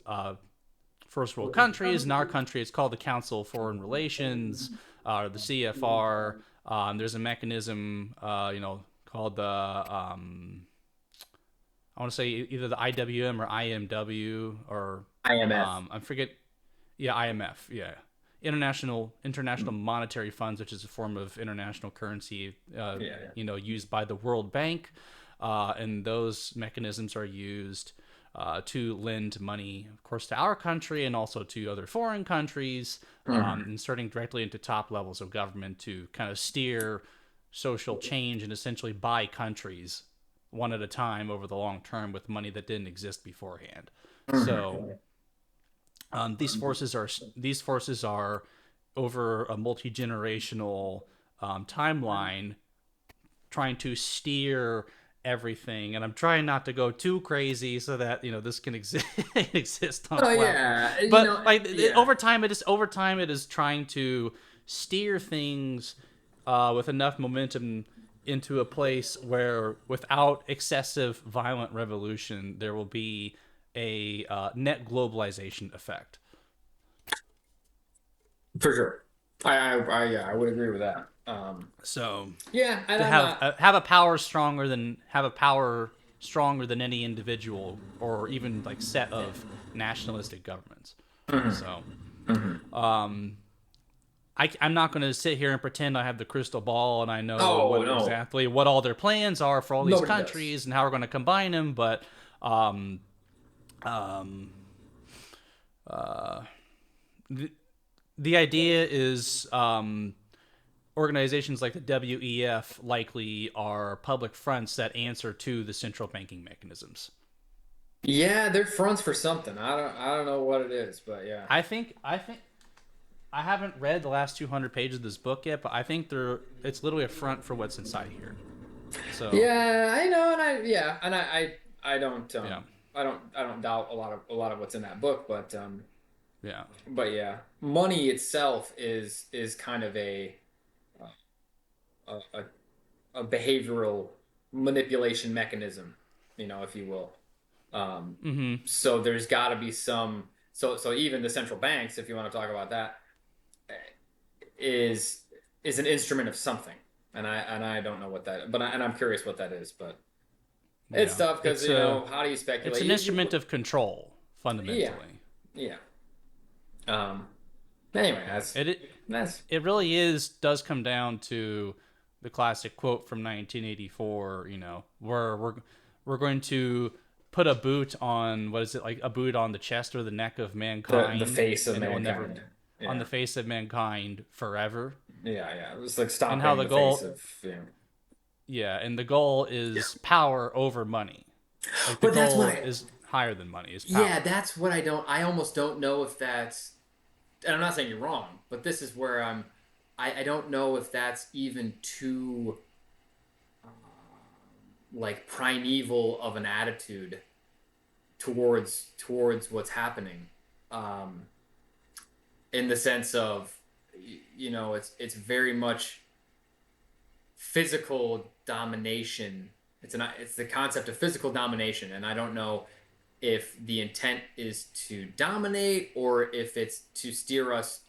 first world countries. In our country, it's called the Council of Foreign Relations, the CFR. There's a mechanism, called the I want to say either the IWM or IMW or IMF. I forget. Yeah, IMF. Yeah, International Monetary Funds, which is a form of international currency, Yeah, used by the World Bank, and those mechanisms are used to lend money, of course, to our country and also to other foreign countries, inserting directly into top levels of government to kind of steer social change and essentially buy countries one at a time over the long term with money that didn't exist beforehand. So these forces are over a multi generational timeline trying to steer everything, and I'm trying not to go too crazy so that this can exist on a Oh platform. yeah, But like yeah. over time it is trying to steer things with enough momentum into a place where, without excessive violent revolution, there will be a net globalization effect. For sure. Yeah, I would agree with that. So Yeah, and to I'm not. have a power stronger than any individual or even like set of nationalistic governments. So I'm not going to sit here and pretend I have the crystal ball and I know Oh no, what all their plans are for all these nobody does. countries and how we're going to combine them, but um, um, the idea is organizations like the WEF likely are public fronts that answer to the central banking mechanisms. Yeah, they're fronts for something. I don't know what it is, but yeah. I think I haven't read the last 200 pages of this book yet, but I think it's literally a front for what's inside here. So Yeah, I know, and yeah, I don't doubt a lot of what's in that book, yeah, but yeah, money itself is kind of a, a, a behavioral manipulation mechanism, if you will. So there's got to be some. So even the central banks, if you want to talk about that, is an instrument of something. and I don't know what that, and I'm curious what that is, but it's Yeah, tough because how do you speculate? it's an instrument of control Yeah, fundamentally. yeah. Um. Anyway, Yeah, that's it really does come down to the classic quote from 1984. Where we're going to put a boot on, what is it, like a boot on the chest or the neck of the mankind, face of and it will never, mankind. on Yeah, the face of mankind forever. yeah. It was like And how stomping the the face goal, of. yeah, and the goal is power over money. Like the But that's what goal I. is higher than money, is Yeah, power. that's what I don't. I almost don't know if that's. And I'm not saying you're wrong, but this is where I'm. I don't know if that's even too like primeval of an attitude towards what's happening, um, in the sense of, it's very much physical domination. It's the concept of physical domination, and I don't know if the intent is to dominate or if it's to steer us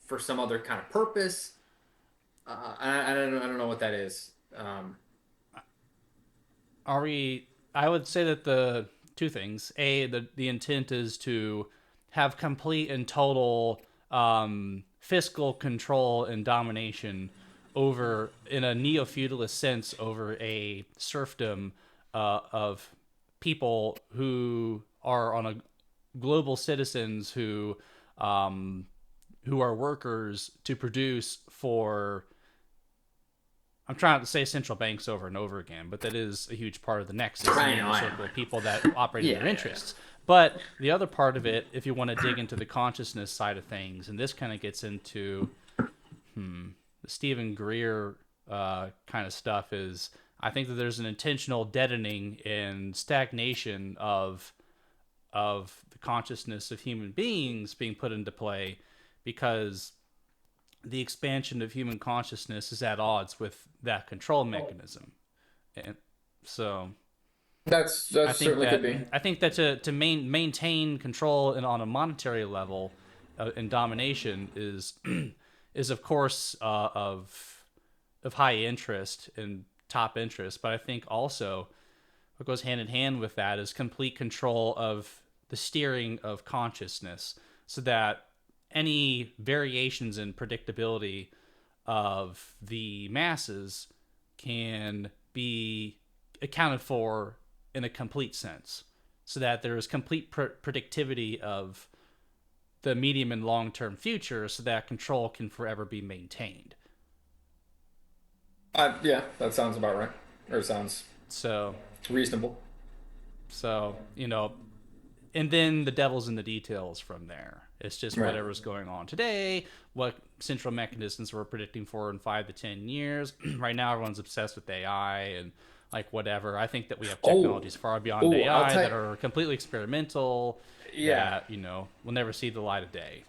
for some other kind of purpose. I don't know what that is. Are we? I would say that the two things: a, the intent is to have complete and total fiscal control and domination over, in a neo-feudalist sense, over a serfdom of people who are on a global citizens who are workers to produce for, I'm trying to say central banks over and over again, but that is a huge part of the nexus and I the know, inner I circle know. of people that operate in Yeah, their yeah, interests. But the other part of it, if you want to dig into the consciousness side of things, and this kind of gets into the Stephen Greer kind of stuff, is I think that there's an intentional deadening and stagnation of the consciousness of human beings being put into play, because the expansion of human consciousness is at odds with that control mechanism. And so That's certainly could be. I think that to maintain control and on a monetary level, and domination is of course of high interest and top interest, but I think also what goes hand in hand with that is complete control of the steering of consciousness, so that any variations in predictability of the masses can be accounted for in a complete sense, so that there is complete predictivity of the medium and long term future, so that control can forever be maintained. Yeah, that sounds about right, or sounds So, reasonable. so, and then the devil's in the details from there. It's just Right. whatever's going on today, what central mechanisms we're predicting for in 5 to 10 years. Right now, everyone's obsessed with AI and like whatever. I think that we have Oh, technologies far beyond oh, I'll AI tell that you. are completely experimental, Yeah, that will never see the light of day.